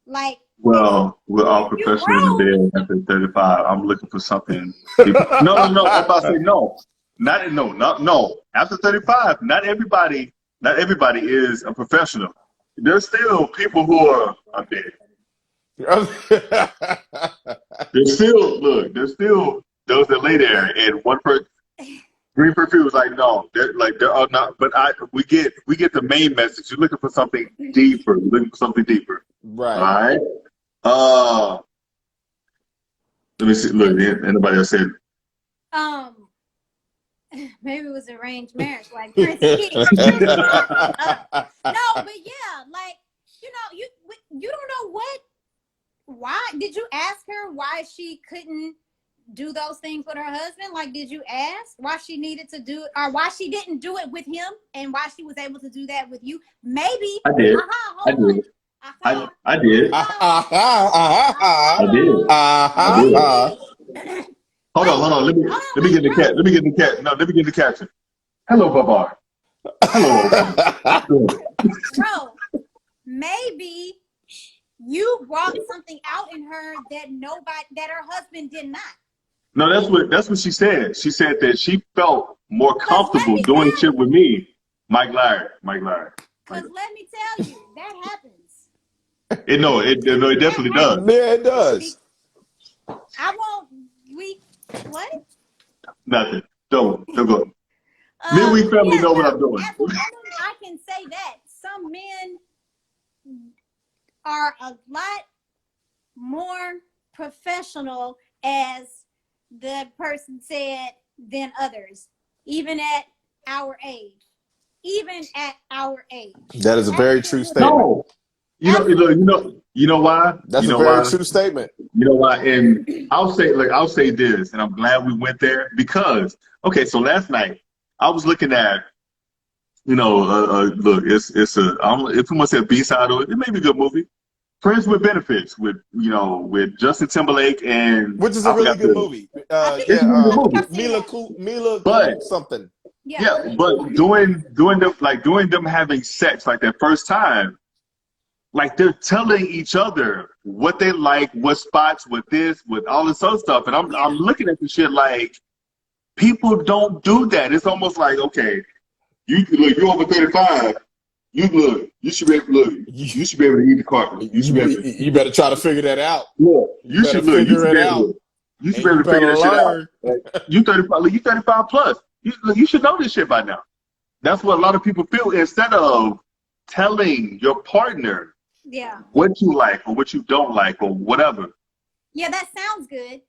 Like, well, we're all professionals in bed after 35. I'm looking for something. No. If I say no. No. After 35, not everybody is a professional. There's still people who are dead. There's still those that lay there, and one person, green perfume was like, no, there are not. But we get the main message. You're looking for something deeper. Right. All right. Let me see. Look, anybody else said? Maybe it was arranged marriage, like Prince Kid. No, but yeah, like, you know, you don't know why did you ask her why she couldn't do those things with her husband? Like, did you ask why she needed to do it, or why she didn't do it with him, and why she was able to do that with you? Maybe I did. I did. Hold on. Let me get the cat. Let me get the caption. Hello, Babar. Hello. Bro, maybe you brought something out in her that her husband did not. No, that's what she said. She said that she felt more comfortable doing shit with me. Mike Larry. Because let me tell you, that happens. It definitely does. Yeah, it does. What? Nothing. Don't go. Midweek family know what I'm doing. As a woman, I can say that some men are a lot more professional, as the person said, than others, even at our age. That is a very true statement. No. You know why? That's a very true statement. You know why? And I'll say this, and I'm glad we went there because, okay, so last night I was looking at, look, if we want to say a B-side of it, it may be a good movie. Friends with Benefits with Justin Timberlake and which is a really good movie. Mila something. Yeah, but doing them having sex like their first time, like they're telling each other what they like, what spots, with this, with all this other stuff, and I'm looking at the shit like people don't do that. It's almost like, okay, you're over 35. You should be able to eat the carpet. You better try to figure that out. Yeah, you should be able to figure that shit out. Like, you 35 plus. You should know this shit by now. That's what a lot of people feel, instead of telling your partner what you like or what you don't like or whatever. Yeah, that sounds good.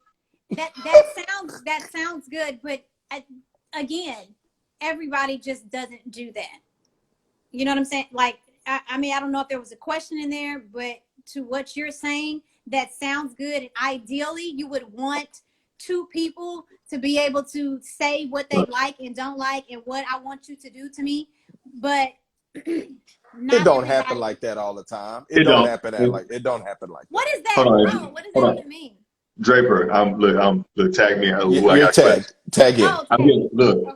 That sounds good, but again, everybody just doesn't do that. You know what I'm saying? Like, I mean, I don't know if there was a question in there, but to what you're saying, that sounds good. And ideally, you would want two people to be able to say what they like and don't like and what I want you to do to me. But it don't happen like that all the time. It don't happen like that. What is that, bro? What does that even mean? Draper, tag me. You're tagged. Tag in.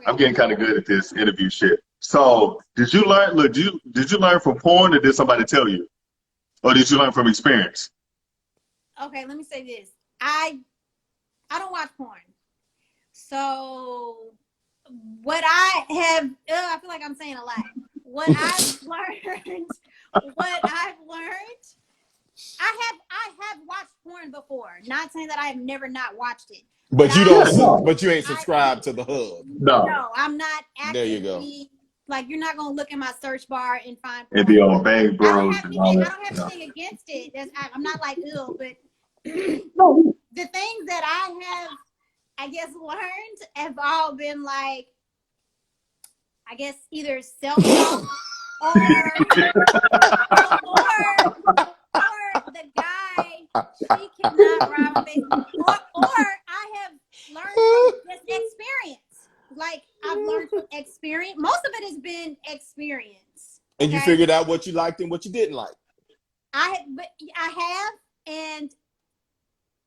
I'm getting kind of good at this interview shit. So, did you learn? Did you learn from porn, or did somebody tell you, or did you learn from experience? Okay, let me say this. I don't watch porn. So, what I have, I feel like I'm saying a lot. What I've learned, I have watched porn before. Not saying that I have never not watched it. But you don't. But you ain't subscribed to the hub. No, I'm not actively. There you go. Like, you're not gonna look in my search bar and find. It'd be all Bang Bros and all that. I don't have anything against it. I'm not like ill, but the things that I have, I guess, learned have all been like, I guess, either self-help or or the guy, she cannot ride with me. Or I have learned from just experience. Like I've learned from experience. Most of it has been experience. And you figured out what you liked and what you didn't like. I have, and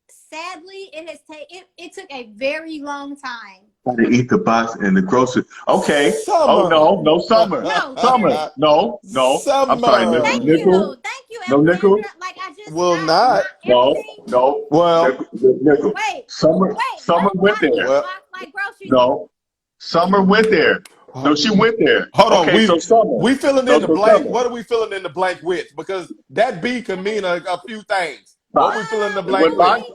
sadly, it took a very long time. To eat the box in the grocery. Okay. Summer. Oh no, Summer. No, Summer. No. Summer. I'm sorry, Thank Nickel. you, No Nickel. Like I just not. No. Well, Nickel. Wait. Summer went there. Well, like groceries. No. Summer went there. No, she went there. Hold on. Okay, so Summer. We filling in the blank. Summer. What are we filling in the blank with? Because that B can mean a few things. What we filling the blank with?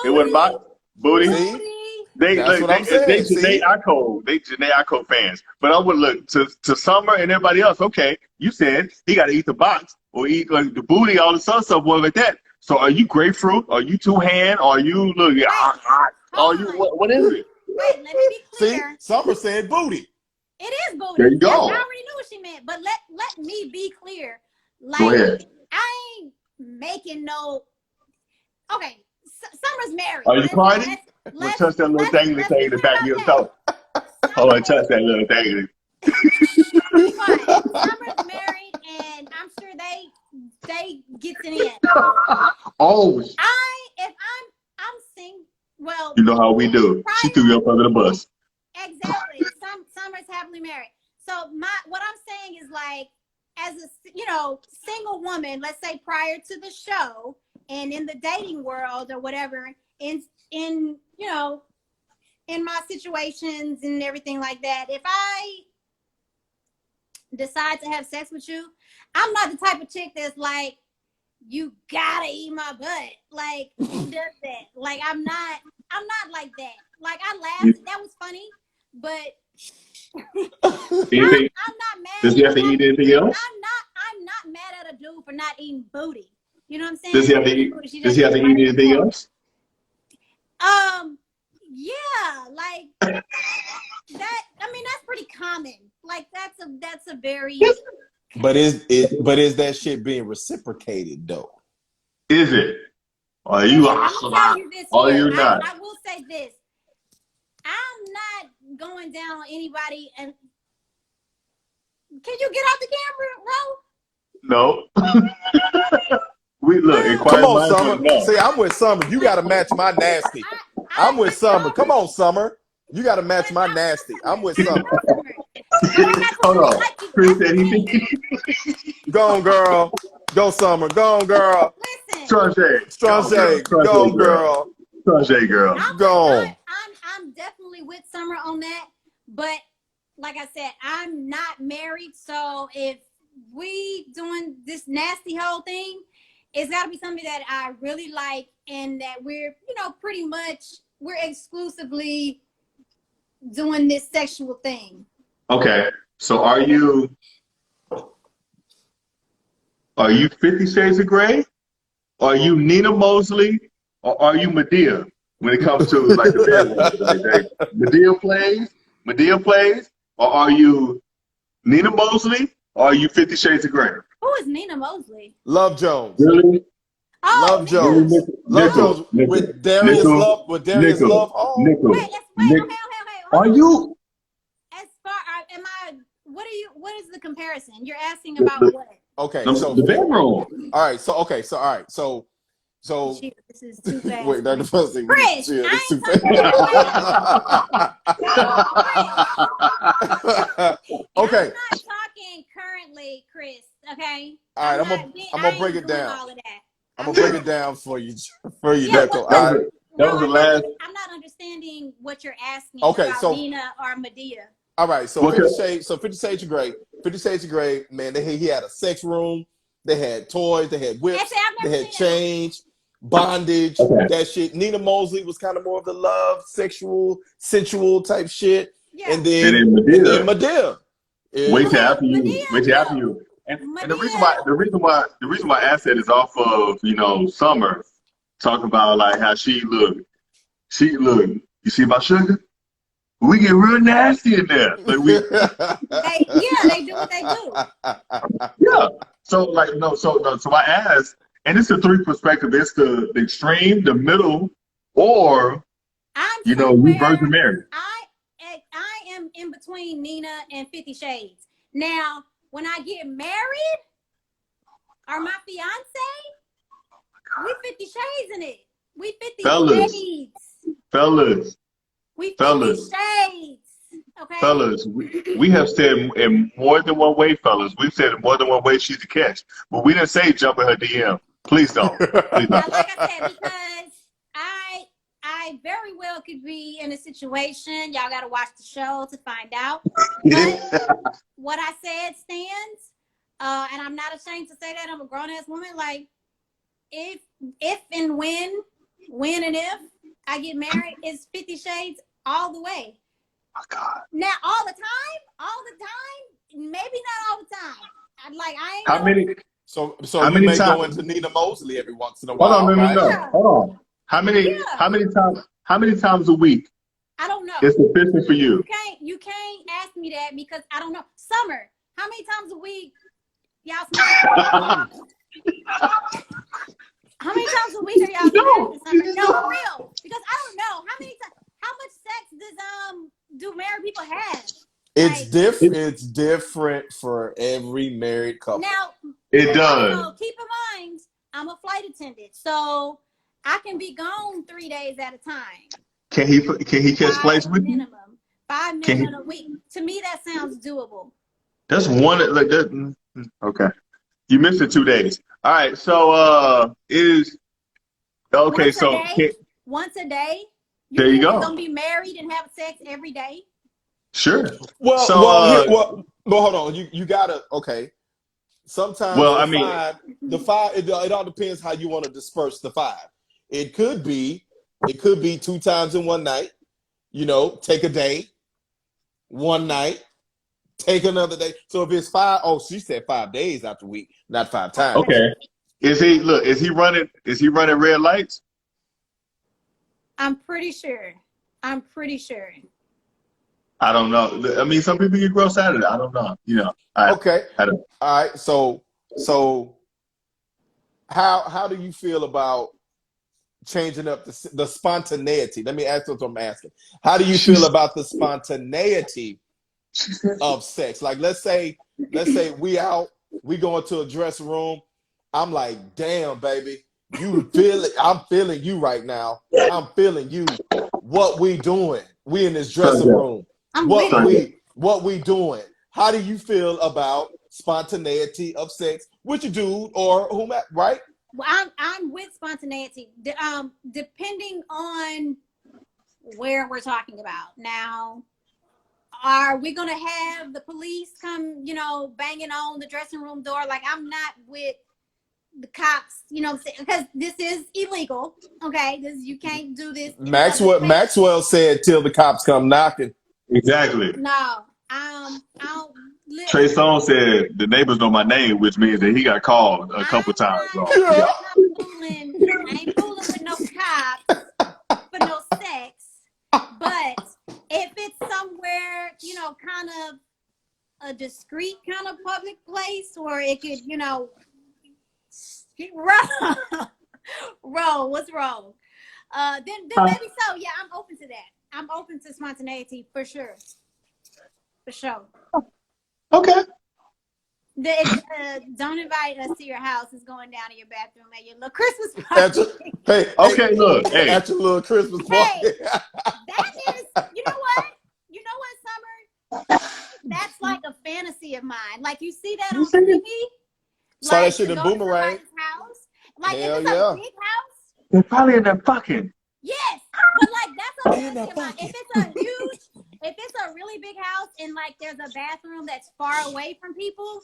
It wasn't box. Booty. See? They saying. Janae Aiko fans. But I would look to Summer and everybody else. Okay, you said he got to eat the box or eat like the booty, all this other stuff, one like that. So are you grapefruit? Are you two hand? Are you Are you what is it? Wait, let me be clear. See, Summer said booty. It is booty. There you go. I already knew what she meant, but let me be clear. Like, go ahead. I ain't making no. Okay, Summer's married. Are you crying? Let's touch that little thing in the back of your throat. Hold on, touch that little thing. Summer's married, and I'm sure they gets it in. Oh. If I'm single, well, you know how we do. She threw you up under the bus. Exactly. Summer's happily married. So what I'm saying is, like, as a single woman, let's say prior to the show and in the dating world or whatever, in my situations and everything like that, if I decide to have sex with you, I'm not the type of chick that's like, you gotta eat my butt. Like, who does that? Like, I'm not like that. Like, I laughed. That was funny, but I'm not mad. Does he have to eat anything else? I'm not mad at a dude for not eating booty. You know what I'm saying? Does he have to eat? Does he have to eat anything else? Yeah, like that. I mean, that's pretty common. Like, that's a very. But is that shit being reciprocated though? Is it? Are you? Are you not? I will say this. I'm not going down on anybody. And can you get off the camera, Ro? No. We look. Come on, Summer. See, I'm with Summer. You got to match my nasty. I'm with Summer. Come on, Summer. You got to match my nasty. I'm with Summer. Hold on. Chris said he. Go on, girl. Go, Summer. Go on, girl. Listen. Strange. Go on, girl. Strange girl. Go on. I'm definitely with Summer on that. But like I said, I'm not married. So if we doing this nasty whole thing, it's got to be somebody that I really like and that we're, pretty much we're exclusively doing this sexual thing. Okay. So are you 50 Shades of Grey? Are you Nina Mosley? Or are you Medea when it comes to like the bedroom? Like, Medea plays? Or are you Nina Mosley? Or are you 50 Shades of Grey? Who is Nina Mosley? Love Jones. Really? Oh, Love Jones. Love Jones with Darius Love. With Darius Love. Oh. Wait, okay. Are you? As far what is the comparison? You're asking about what? Okay, so the bedroom. All right, so Jeez, this is too fast. wait, that's the first thing. Chris, Yeah, I ain't okay. I'm not talking currently, Chris. Okay. All right, I'm gonna break it down. All of that. I'm gonna break it down for you, Yeah, Deco. All right. That was the last. I'm not understanding what you're asking Okay, about so Nina or Medea. all right, so 50 Shades of Grey. 50 Shades of Grey, man, he had a sex room. They had toys. They had whips. They had change, bondage, that shit. Nina Mosley was kind of more of the love, sexual, sensual type shit. Yeah. And then Medea. Wait till after you. And the reason why I asked that is off of Summer talking about like how she look. You see my sugar? We get real nasty in there. Like they do what they do. Yeah. So like no, so I asked, and it's a three perspective. It's the extreme, the middle, or I'm you know, you Virgin somewhere. Mary. I am in between Nina and 50 Shades. Now, when I get married, or my fiance, we 50 Shades in it. We 50 Fellas, Shades. fellas, We 50 fellas, Shades. Okay. fellas. We have said in more than one way, fellas. We've said in more than one way she's a catch, but we didn't say jump in her DM. Please don't. Please Now, don't. like I said, because I very well could be in a situation. Y'all got to watch the show to find out. But what I said stands, and I'm not ashamed to say that. I'm a grown ass woman. Like, if and when and if I get married, it's 50 Shades all the way. Oh God. Now, all the time, maybe not all the time. I ain't How many? So How you many may times? go into Nina Mosley every once in a Hold on, while, no, right? no, no. Yeah. Hold on. How many? Yeah. How many times? How many times a week I don't know. is sufficient for you? You can't ask me that because I don't know. Summer, how many times a week y'all smash? How many times a week are y'all smashing Summer? No, for real. Because I don't know. How much sex do married people have? It's different for every married couple. Now It does. also keep in mind, I'm a flight attendant, so I can be gone 3 days at a time. Can he catch flights with you? Minimum. 5 minimum a week. To me, that sounds doable. That's one like that. Okay. You missed it 2 days. All right. So is okay. Once So a day. Once a day. There you go. Gonna be married and have sex every day. Sure. Well, So hold on. You gotta Sometimes well, the five. It all depends how you want to disperse the five. It could be 2 times in one night. You know, take a day, one night, take another day. So if it's 5, she said 5 days out the week, not 5 times. okay. Is he running red lights? I'm pretty sure. I don't know. I mean, some people get gross out of it. I don't know. You know. Okay. I don't. All right. So how do you feel about changing up the spontaneity? Let me ask what I'm asking. How do you feel about the spontaneity of sex? Like, let's say we go into a dressing room. I'm like, damn, baby, you feel it. I'm feeling you right now. I'm feeling you. What we doing? We in this dressing room. What we doing? How do you feel about spontaneity of sex with your dude or whomever, right? Well, I'm with spontaneity. Depending on where we're talking about. Now, are we gonna have the police come, banging on the dressing room door? Like, I'm not with the cops, because this is illegal. Okay, you can't do this. Maxwell said till the cops come knocking. Exactly. No, I don't. Trey Songz said the neighbors know my name, which means that he got called a couple times. I ain't fooling with no cops for no sex. But if it's somewhere, kind of a discreet kind of public place where it could, roll. What's wrong? Then maybe so. Yeah, I'm open to that. I'm open to spontaneity for sure. For sure. Okay. Don't invite us to your house. It's going down in your bathroom at your little Christmas party. Look. Hey. At your little Christmas party. Hey, that is, you know what, Summer? That's like a fantasy of mine. Like, you see that on TV? Saw that shit in Boomerang. House. Like, hell if it's a big house. They're probably in there fucking. Yes, but like that's a fantasy of mine. If it's a really big house and like there's a bathroom that's far away from people,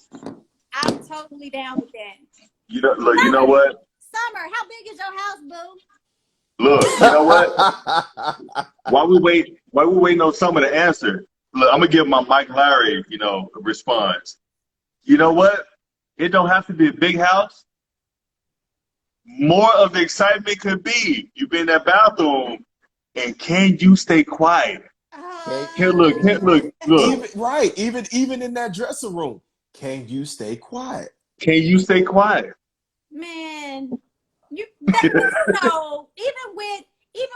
I'm totally down with that. You know what? Summer, how big is your house, boo? Look, you know what? While we waiting on Summer to answer, look, I'm gonna give my Mike Larry, response. You know what? It don't have to be a big house. More of the excitement could be you be in that bathroom, and can you stay quiet? Look. Even in that dressing room, can you stay quiet? Can you stay quiet? Man, even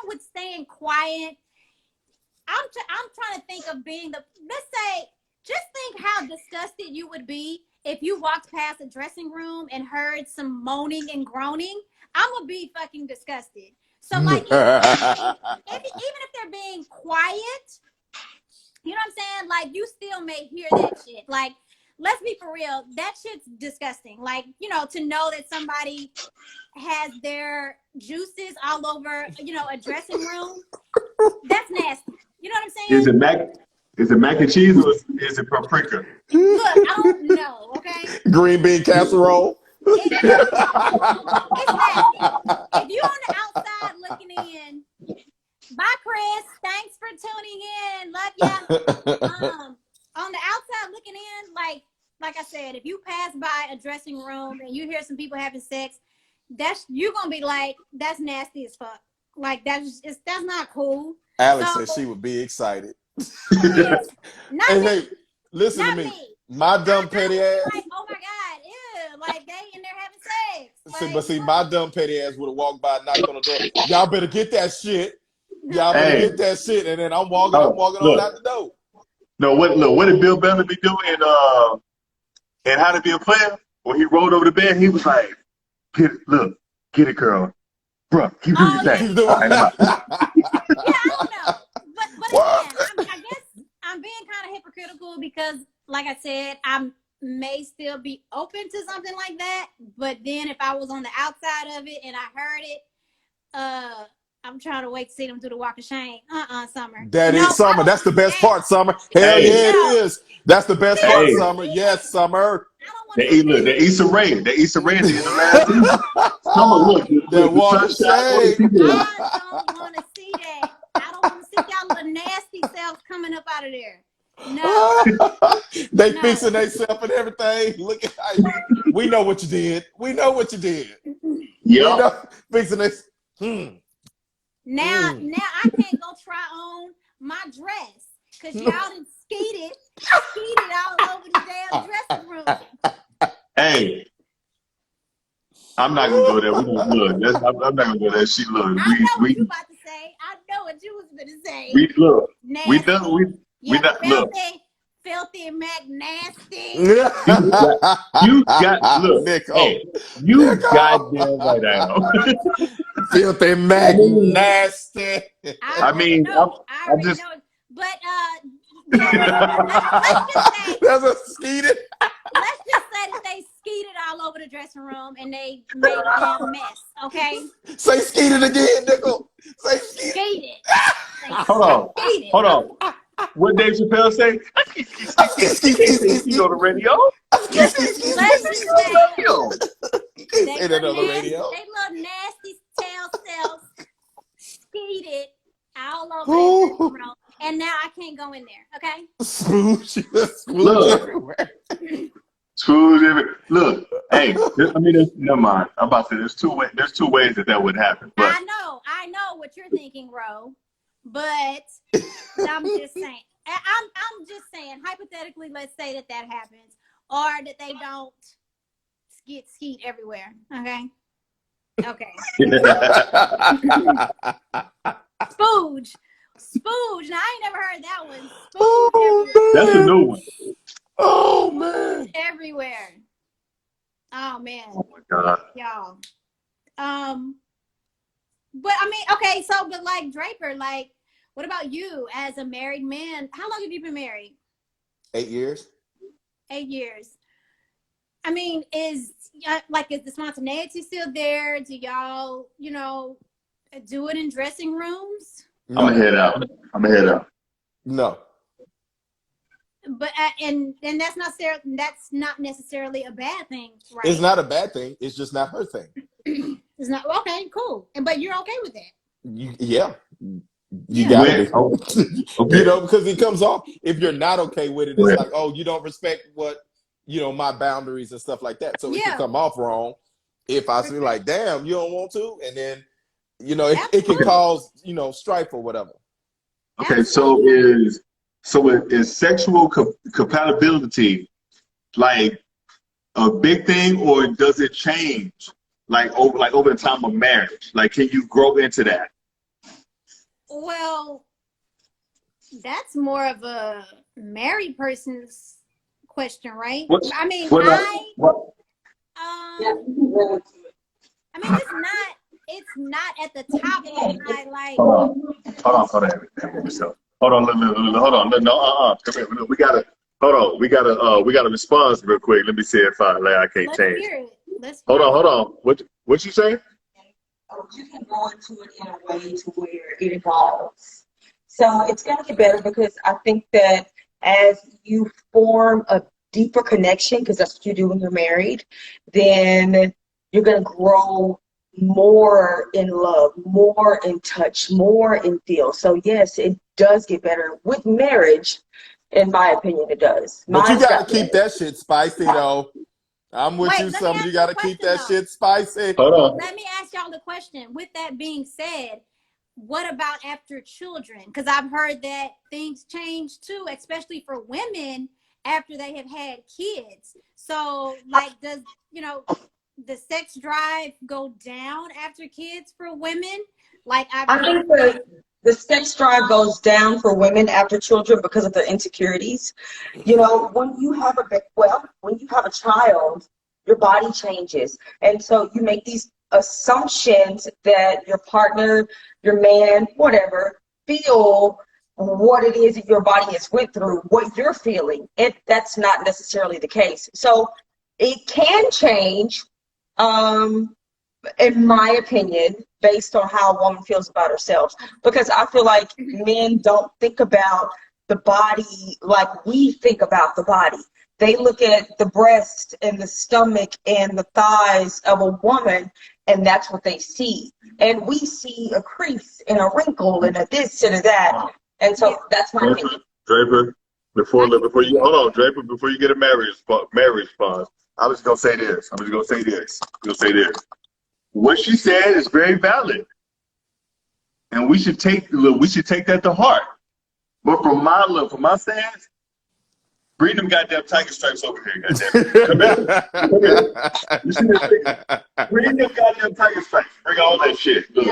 with staying quiet, I'm trying to think of being let's say, just think how disgusted you would be if you walked past a dressing room and heard some moaning and groaning. I'm gonna be fucking disgusted. So like, even if they're being quiet, you know what I'm saying? Like, you still may hear that shit. Like, let's be for real. That shit's disgusting. Like, you know, to know that somebody has their juices all over, you know, a dressing room, that's nasty. You know what I'm saying? Is it mac and cheese or is it paprika? Look, I don't know, okay? Green bean casserole. It's nasty. If you're on the outside looking in, bye, Chris. Thanks for tuning in. Love ya. On the outside looking in, like I said, if you pass by a dressing room and you hear some people having sex, you're gonna be like, that's nasty as fuck. Like, that's not cool. Alex said she would be excited. Not hey, me. Hey, listen Not to me. Me. My dumb petty ass. Like, oh my God, ew! Like, they in there having sex. Like, But see, my dumb petty ass would have walked by and knocked on the door. Y'all better get that shit. Y'all better get that shit. And then I'm walking on out the door. No, what did Bill Bellamy do in How to Be a Player? When he rolled over the bed, he was like, get it, girl. Bruh, keep doing your thing. Yeah, I don't know. But again, I guess I'm being kind of hypocritical because, like I said, I may still be open to something like that. But then if I was on the outside of it and I heard it, I'm trying to wait to see them do the walk of shame. Summer. That is Summer. That's the best part, Summer. Hell yeah, it is. That's the best part, Summer. Yes, Summer. The Issa Rae at the end of last season. Summer, look. That walk of shame. I don't want to see that. I don't want to see y'all little nasty selves coming up out of there. No. They fixing themselves and everything. Look at how we know what you did. We know what you did. Yeah. Fixing this. Now I can't go try on my dress because y'all done skeeted all over the damn dressing room. Hey, I'm not gonna go there. I'm not gonna go there. She look. I know what you about to say. I know what you was gonna say. We look. Nasty. We done. We done. Look. Filthy Mac nasty. You got look. Nick, hey, you goddamn right now. Filthy Mac nasty. I'm just. Know. But let's just say that's a skeeted. Let's just say that they skeeted all over the dressing room and they made a damn mess. Okay. Say skeeted again, Nickel. Say skeeted. Hold on. What Dave Chappelle say? You on the radio? Let's just say they little nasty tail cells skeeted all over the dressing room. And now I can't go in there, okay? Smooch everywhere. Smooch everywhere. Look, hey, never mind. I'm about to say there's two ways that would happen. But I know what you're thinking, Ro. But I'm just saying. I'm just saying, hypothetically, let's say that happens, or that they don't skeet everywhere. Okay. Okay. Spooge. Now I ain't never heard that one. Spooge. That's a new one. Oh man. Everywhere. Oh man. Oh my God. Y'all. But I mean, okay, but like Draper, like, what about you as a married man? How long have you been married? 8 years. 8 years. I mean, is the spontaneity still there? Do y'all, do it in dressing rooms? No. I'm gonna head out. No. But and that's not necessarily a bad thing, right? It's not a bad thing. It's just not her thing. It's not okay, cool. But you're okay with that? Yeah. You gotta be. Okay. Because it comes off, if you're not okay with it, it's like, oh, you don't respect what, my boundaries and stuff like that. So it can come off wrong if I feel like, damn, you don't want to, and then it can cause strife or whatever. Okay, so is sexual compatibility like a big thing, or does it change over the time of marriage? Like, can you grow into that? Well, that's more of a married person's question, right? What's, I mean, what, what, I mean, it's not at the top of my like. hold on. Hold on, hold on. No, come here. We gotta hold on. We gotta respond real quick. Let me see if I can't change. Hear it. Hold on. What you say? You can go into it in a way to where it evolves. So it's going to get better because I think that as you form a deeper connection, because that's what you do when you're married, then you're going to grow more in love, more in touch, more in feel. So yes, it does get better with marriage. In my opinion, it does. But you got to keep that shit spicy, though. I'm with you. Some you got to keep that shit spicy. Hold on. Let me ask y'all the question. With that being said, what about after children? Because I've heard that things change too, especially for women after they have had kids. So, like, does the sex drive go down after kids for women? Like, I think the sex drive goes down for women after children because of their insecurities. When you have a child, your body changes. And so you make these assumptions that your partner, your man, whatever, feel what it is that your body has went through, what you're feeling. That's not necessarily the case. So it can change, in my opinion, based on how a woman feels about herself. Because I feel like men don't think about the body like we think about the body. They look at the breast and the stomach and the thighs of a woman, and that's what they see. And we see a crease and a wrinkle and a this and a that. And so that's my opinion. Draper, before you hold on, Draper, before you get a marriage response, I was gonna say this. What she said is very valid, and we should take that to heart. But from my stance, bring them goddamn tiger stripes over here, goddamn. Come here. Bring them goddamn tiger stripes. Bring all that shit. Look,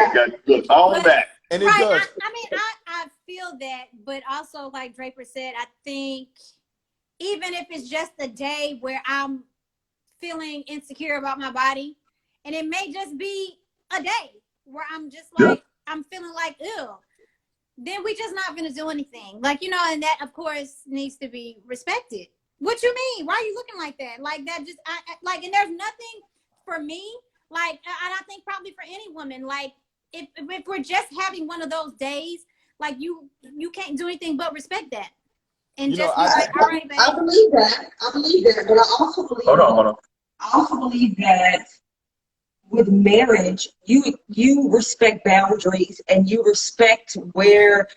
all that. And it right. does. I mean, I feel that, but also, like Draper said, I think even if it's just a day where I'm feeling insecure about my body, and it may just be a day where I'm just like, I'm feeling like, ew, then we just not going to do anything. Like, and that, of course, needs to be respected. What you mean? Why are you looking like that? Like, that just, and there's nothing for me, like, and I think probably for any woman, like, if we're just having one of those days, like, you can't do anything but respect that. And just be like, all right, babe. I believe that, but I also believe Hold on. I also believe that with marriage, you respect boundaries and you respect where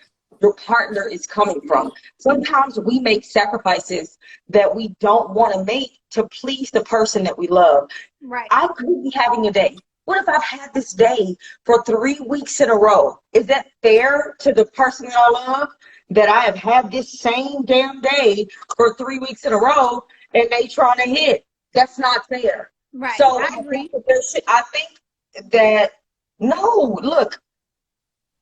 your partner is coming from. Sometimes we make sacrifices that we don't want to make to please the person that we love. Right. I could be having a day. What if I've had this day for 3 weeks in a row? Is that fair to the person that I love, that I have had this same damn day for 3 weeks in a row and they trying to hit? That's not fair. Right. So I agree. I think that, no, look,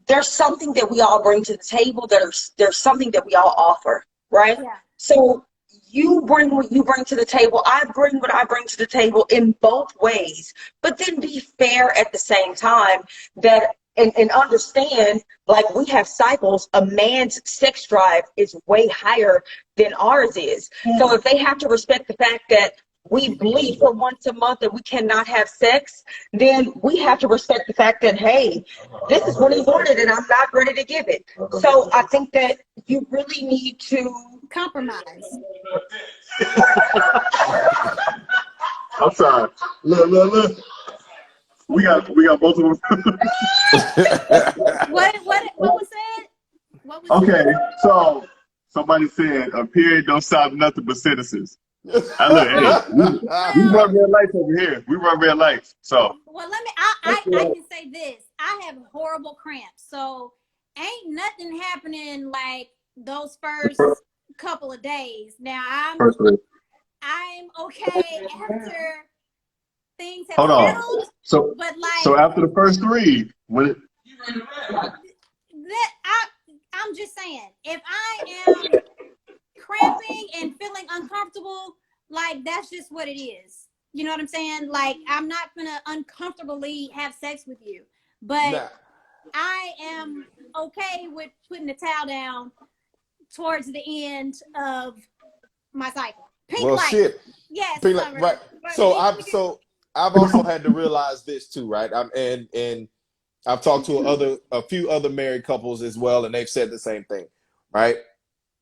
there's something that we all bring to the table. There's something that we all offer, right? Yeah. So you bring what you bring to the table. I bring what I bring to the table in both ways, but then be fair at the same time that and understand, like, we have cycles. A man's sex drive is way higher than ours is. Mm-hmm. So if they have to respect the fact that we bleed for once a month and we cannot have sex, then we have to respect the fact that, hey, this is what he wanted and I'm not ready to give it. So I think that you really need to compromise. I'm sorry. Look. We got both of them. What was said? Okay, so somebody said a period don't stop nothing but citizens. We run red lights over here. We run red lights. So well, I can say this. I have horrible cramps, so ain't nothing happening like those first couple of days. Now I'm okay after things have Hold on. settled, So but like after the first three, when it, I'm just saying, if I am cramping and feeling uncomfortable, like that's just what it is. You know what I'm saying? Like I'm not gonna uncomfortably have sex with you, but I am okay with putting the towel down towards the end of my cycle. Pink light. Shit. Yes, Pink light, right. So I've also had to realize this too, right? And I've talked to a few other married couples as well, and they've said the same thing, right?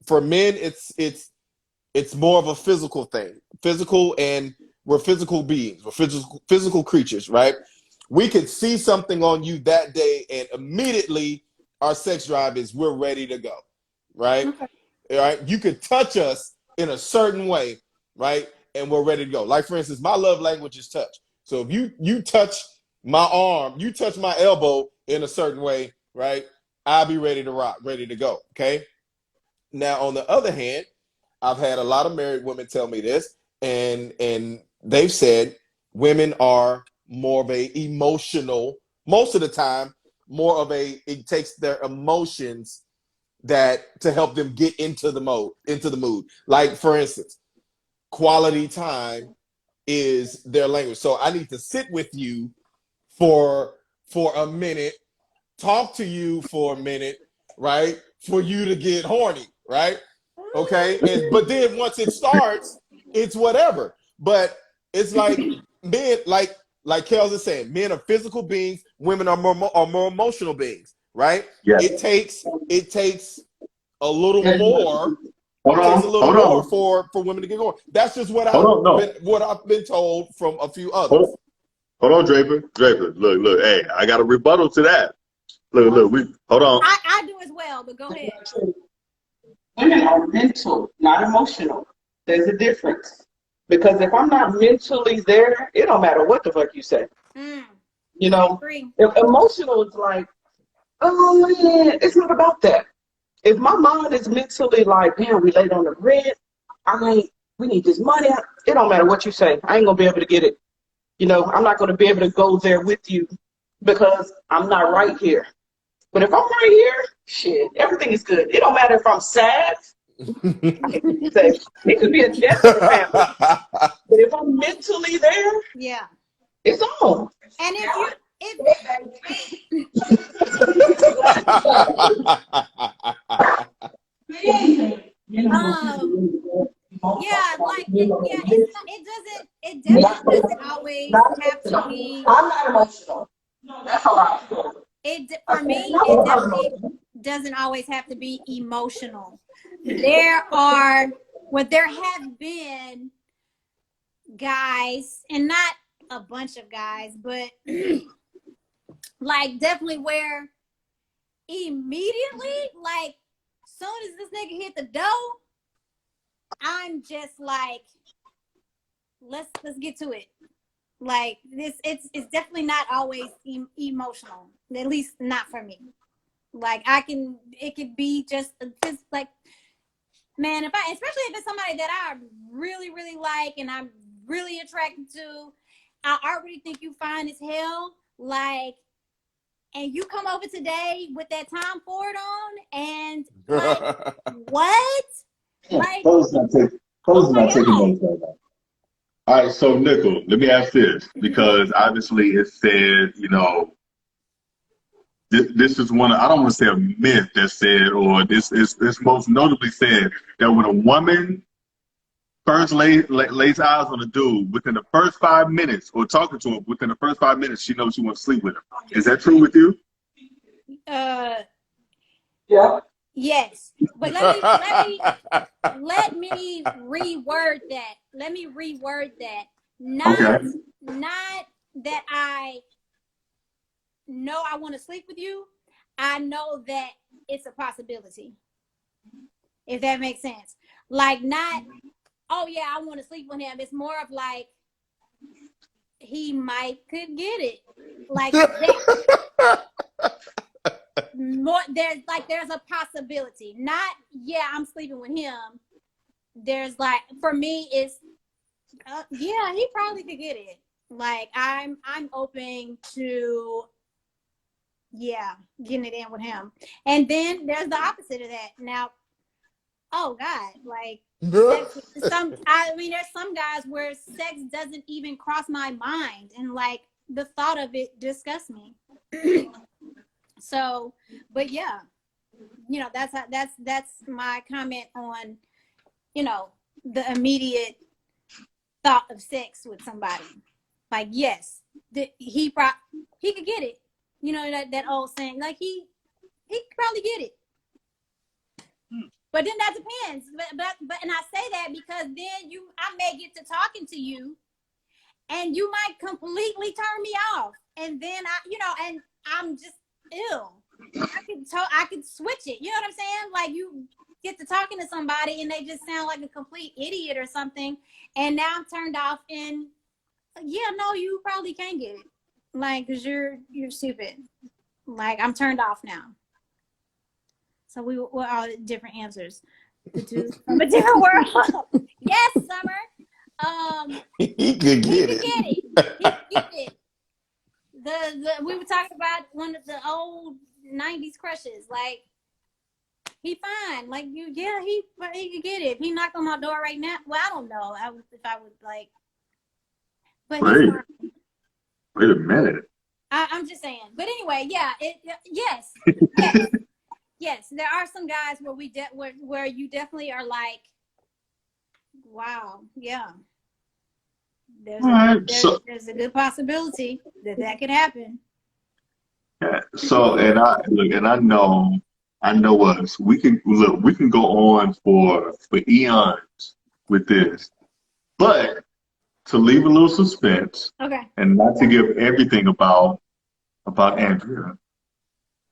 For men, it's more of a physical thing, and we're physical beings, we're physical creatures, right? We could see something on you that day, and immediately our sex drive is we're ready to go, right? Okay. All right, you could touch us in a certain way, right, and we're ready to go. Like for instance, my love language is touch. So if you touch my arm, you touch my elbow in a certain way, right, I'll be ready to rock, ready to go. Okay. Now on the other hand, I've had a lot of married women tell me this, and they've said women are more of a emotional, most of the time, more of a, it takes their emotions that to help them get into the mood. Like for instance, quality time is their language. So I need to sit with you for a minute, talk to you for a minute, right? For you to get horny, right? Okay. But then once it starts, it's whatever. But it's like men, like Kels is saying, men are physical beings, women are more emotional beings, right? yeah. It takes a little more. Hold It takes a little more on. for women to get going. That's just what I've been told from a few others. Hold on, Draper. Look. Hey, I got a rebuttal to that. Look. Hold on. I do as well, but go ahead. Women are mental, not emotional. There's a difference. Because if I'm not mentally there, it don't matter what the fuck you say. You know, emotional is like, oh man, it's not about that. If my mind is mentally like, man, we late on the rent, we need this money. It don't matter what you say. I ain't gonna be able to get it. You know, I'm not gonna be able to go there with you because I'm not right here. But if I'm right here, shit, everything is good. It don't matter if I'm sad. It could be a death in the family. But if I'm mentally there, yeah, it's on. And it definitely doesn't always have to be. I'm not emotional. That's all right. For me, it definitely doesn't always have to be emotional. There have been guys, and not a bunch of guys, but like definitely where immediately, like soon as this nigga hit the door, I'm just like, let's get to it. Like this, it's definitely not always emotional. At least not for me. Like it could be just like, man, especially if it's somebody that I really, really like and I'm really attracted to, I already think you fine as hell. Like, and you come over today with that Tom Ford on, and like, what? Like, Close not taking notes right now. All right, so Nickel, let me ask this, because obviously it said, you know, this is one, I don't want to say a myth that said, or this most notably said that when a woman first lays eyes on a dude, within the first 5 minutes, or talking to him, within the first 5 minutes, she knows she wants to sleep with him. Is that true with you? Yeah. Yes, but let me reword that. Let me reword that. Not that I know I want to sleep with you. I know that it's a possibility. If that makes sense. Like, not, oh yeah, I want to sleep with him. It's more of like, he could get it. Like that. There's a possibility. Not, yeah, I'm sleeping with him. There's like, for me, it's Yeah, he probably could get it. Like I'm open to getting it in with him. And then there's the opposite of that. Now, oh God, like there's some guys where sex doesn't even cross my mind, and like the thought of it disgusts me. So, but yeah, that's my comment on, the immediate thought of sex with somebody. Like, yes, he could get it. That old saying, like he could probably get it. But then that depends. But and I say that because then I may get to talking to you, and you might completely turn me off, and then and I'm just ill. I could switch it. You know what I'm saying? Like you get to talking to somebody and they just sound like a complete idiot or something, and now I'm turned off. And no, you probably can't get it. Like, cause you're stupid. Like I'm turned off now. So we're all different answers. From a different world. Yes, Summer. He could get it. He could get it. We were talking about one of the old 90s crushes. Like, he fine. Like he could get it. If he knocked on my door right now, well, I don't know. If I would like. But wait a minute. I'm just saying. But anyway, yes. Yes, there are some guys where where you definitely are like, wow, yeah. There's a good possibility that could happen. Yeah. So, and I know us. We can go on for eons with this, but to leave a little suspense, okay, and not to give everything about Andrea.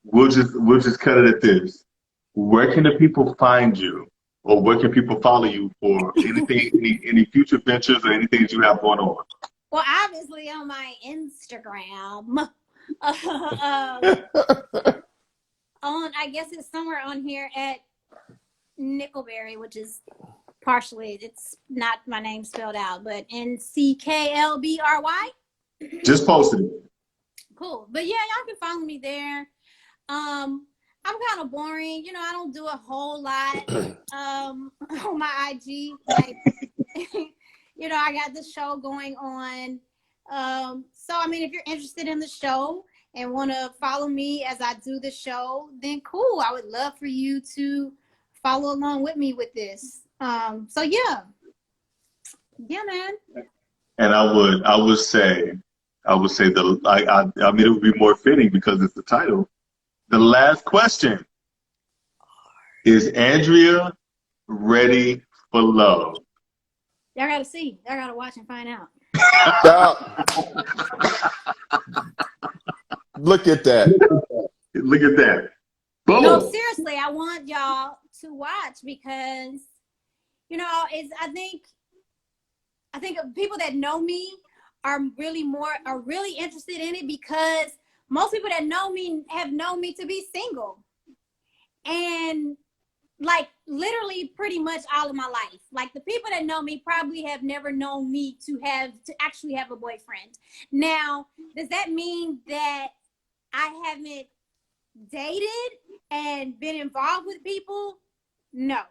We'll just cut it at this. Where can the people find you, or where can people follow you for anything, any future ventures or anything that you have going on? Well, obviously on my Instagram, I guess it's somewhere on here at Nickelberry, which is partially, it's not my name spelled out, but NCKLBRY. Just posted it. Cool, but yeah, y'all can follow me there. I'm kind of boring, I don't do a whole lot on my IG. Like, I got this show going on. So I mean, if you're interested in the show and want to follow me as I do the show, then cool. I would love for you to follow along with me with this. So yeah, man. And I would say I mean, it would be more fitting because it's the title. The last question: is Andrea ready for love? Y'all gotta see. Y'all gotta watch and find out. Look at that. Look at that. Boom. No, seriously, I want y'all to watch because, I think people that know me are really interested in it because most people that know me have known me to be single. And like literally pretty much all of my life. Like the people that know me probably have never known me to actually have a boyfriend. Now, does that mean that I haven't dated and been involved with people? No.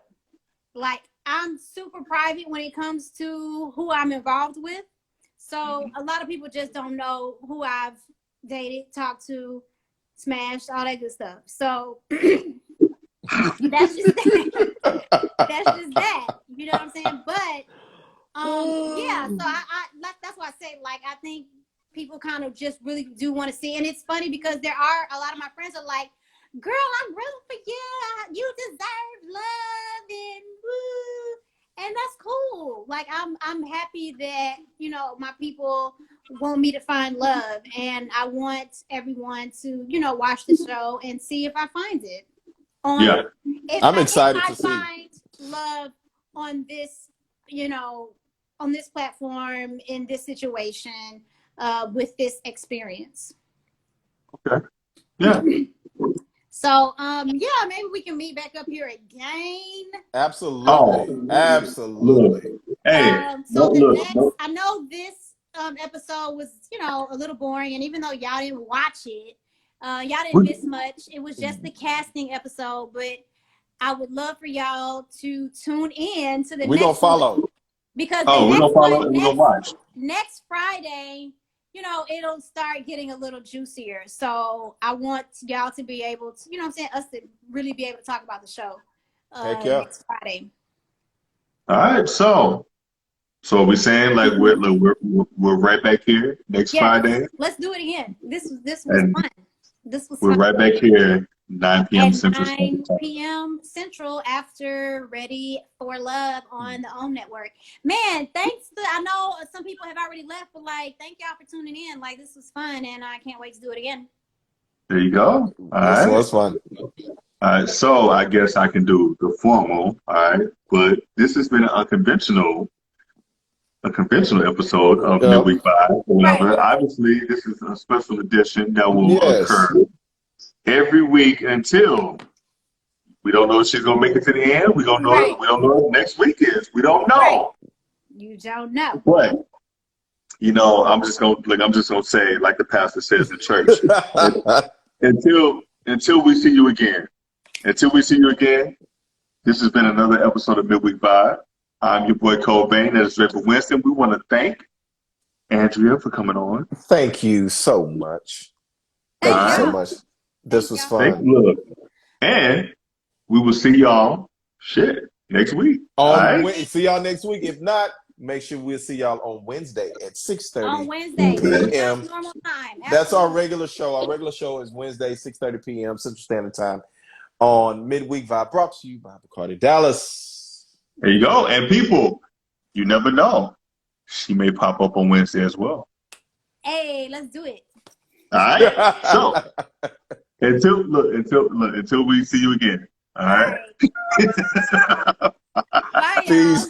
Like I'm super private when it comes to who I'm involved with. So a lot of people just don't know who I've dated, talked to, smashed, all that good stuff. So that's just that. You know what I'm saying? But so I that's why I say, like, I think people kind of just really do want to see. And it's funny because there are a lot of my friends are like, girl, I'm rooting for you. You deserve love and woo. And that's cool. Like I'm happy that, my people want me to find love. And I want everyone to, watch the show and see if I find it. I'm excited to see. If I find love on this, on this platform, in this situation, with this experience. Okay. Yeah. So, maybe we can meet back up here again. Absolutely. Absolutely. Hey, So the look, next, I know this episode was, a little boring, and even though y'all didn't watch it, y'all didn't miss much. It was just the casting episode, but I would love for y'all to tune in to the We're gonna next one, follow. because we're gonna follow. We're gonna watch next Friday. It'll start getting a little juicier. So I want y'all to be able to, us to really be able to talk about the show next Friday. All right, so we're saying like we're right back here next Friday. Let's do it again. This was fun. This was we're fun. right back here 9 p.m. At Central. 9 p.m. Central after Ready for Love on the OWN Network. Man, thanks. I know some people have already left, but thank y'all for tuning in. This was fun, and I can't wait to do it again. There you go. All right. This was fun. All right, so I guess I can do the formal. All right, but this has been a conventional episode of Midweek Vibe. Whatever. Obviously, this is a special edition that will occur every week until we don't know if she's gonna make it to the end. We don't know. We don't know what next week is. We don't know. You don't know. But I'm just gonna say, like the pastor says in church, until we see you again. Until we see you again, this has been another episode of Midweek Vibe. I'm your boy Cole Bain. That is River Winston. We want to thank Andrea for coming on. Thank you so much. Thank you so much. This was fun. Look, and we will see y'all next week. See y'all next week. If not, make sure we'll see y'all on Wednesday at 6:30 on Wednesday p.m. Normal time. That's our regular show. Our regular show is Wednesday, 6:30 p.m. Central Standard Time on Midweek Vibe, brought to you by Bacardi Dallas. There you go. And people, you never know. She may pop up on Wednesday as well. Hey, let's do it. All right. So until we see you again. All right. Bye, Peace.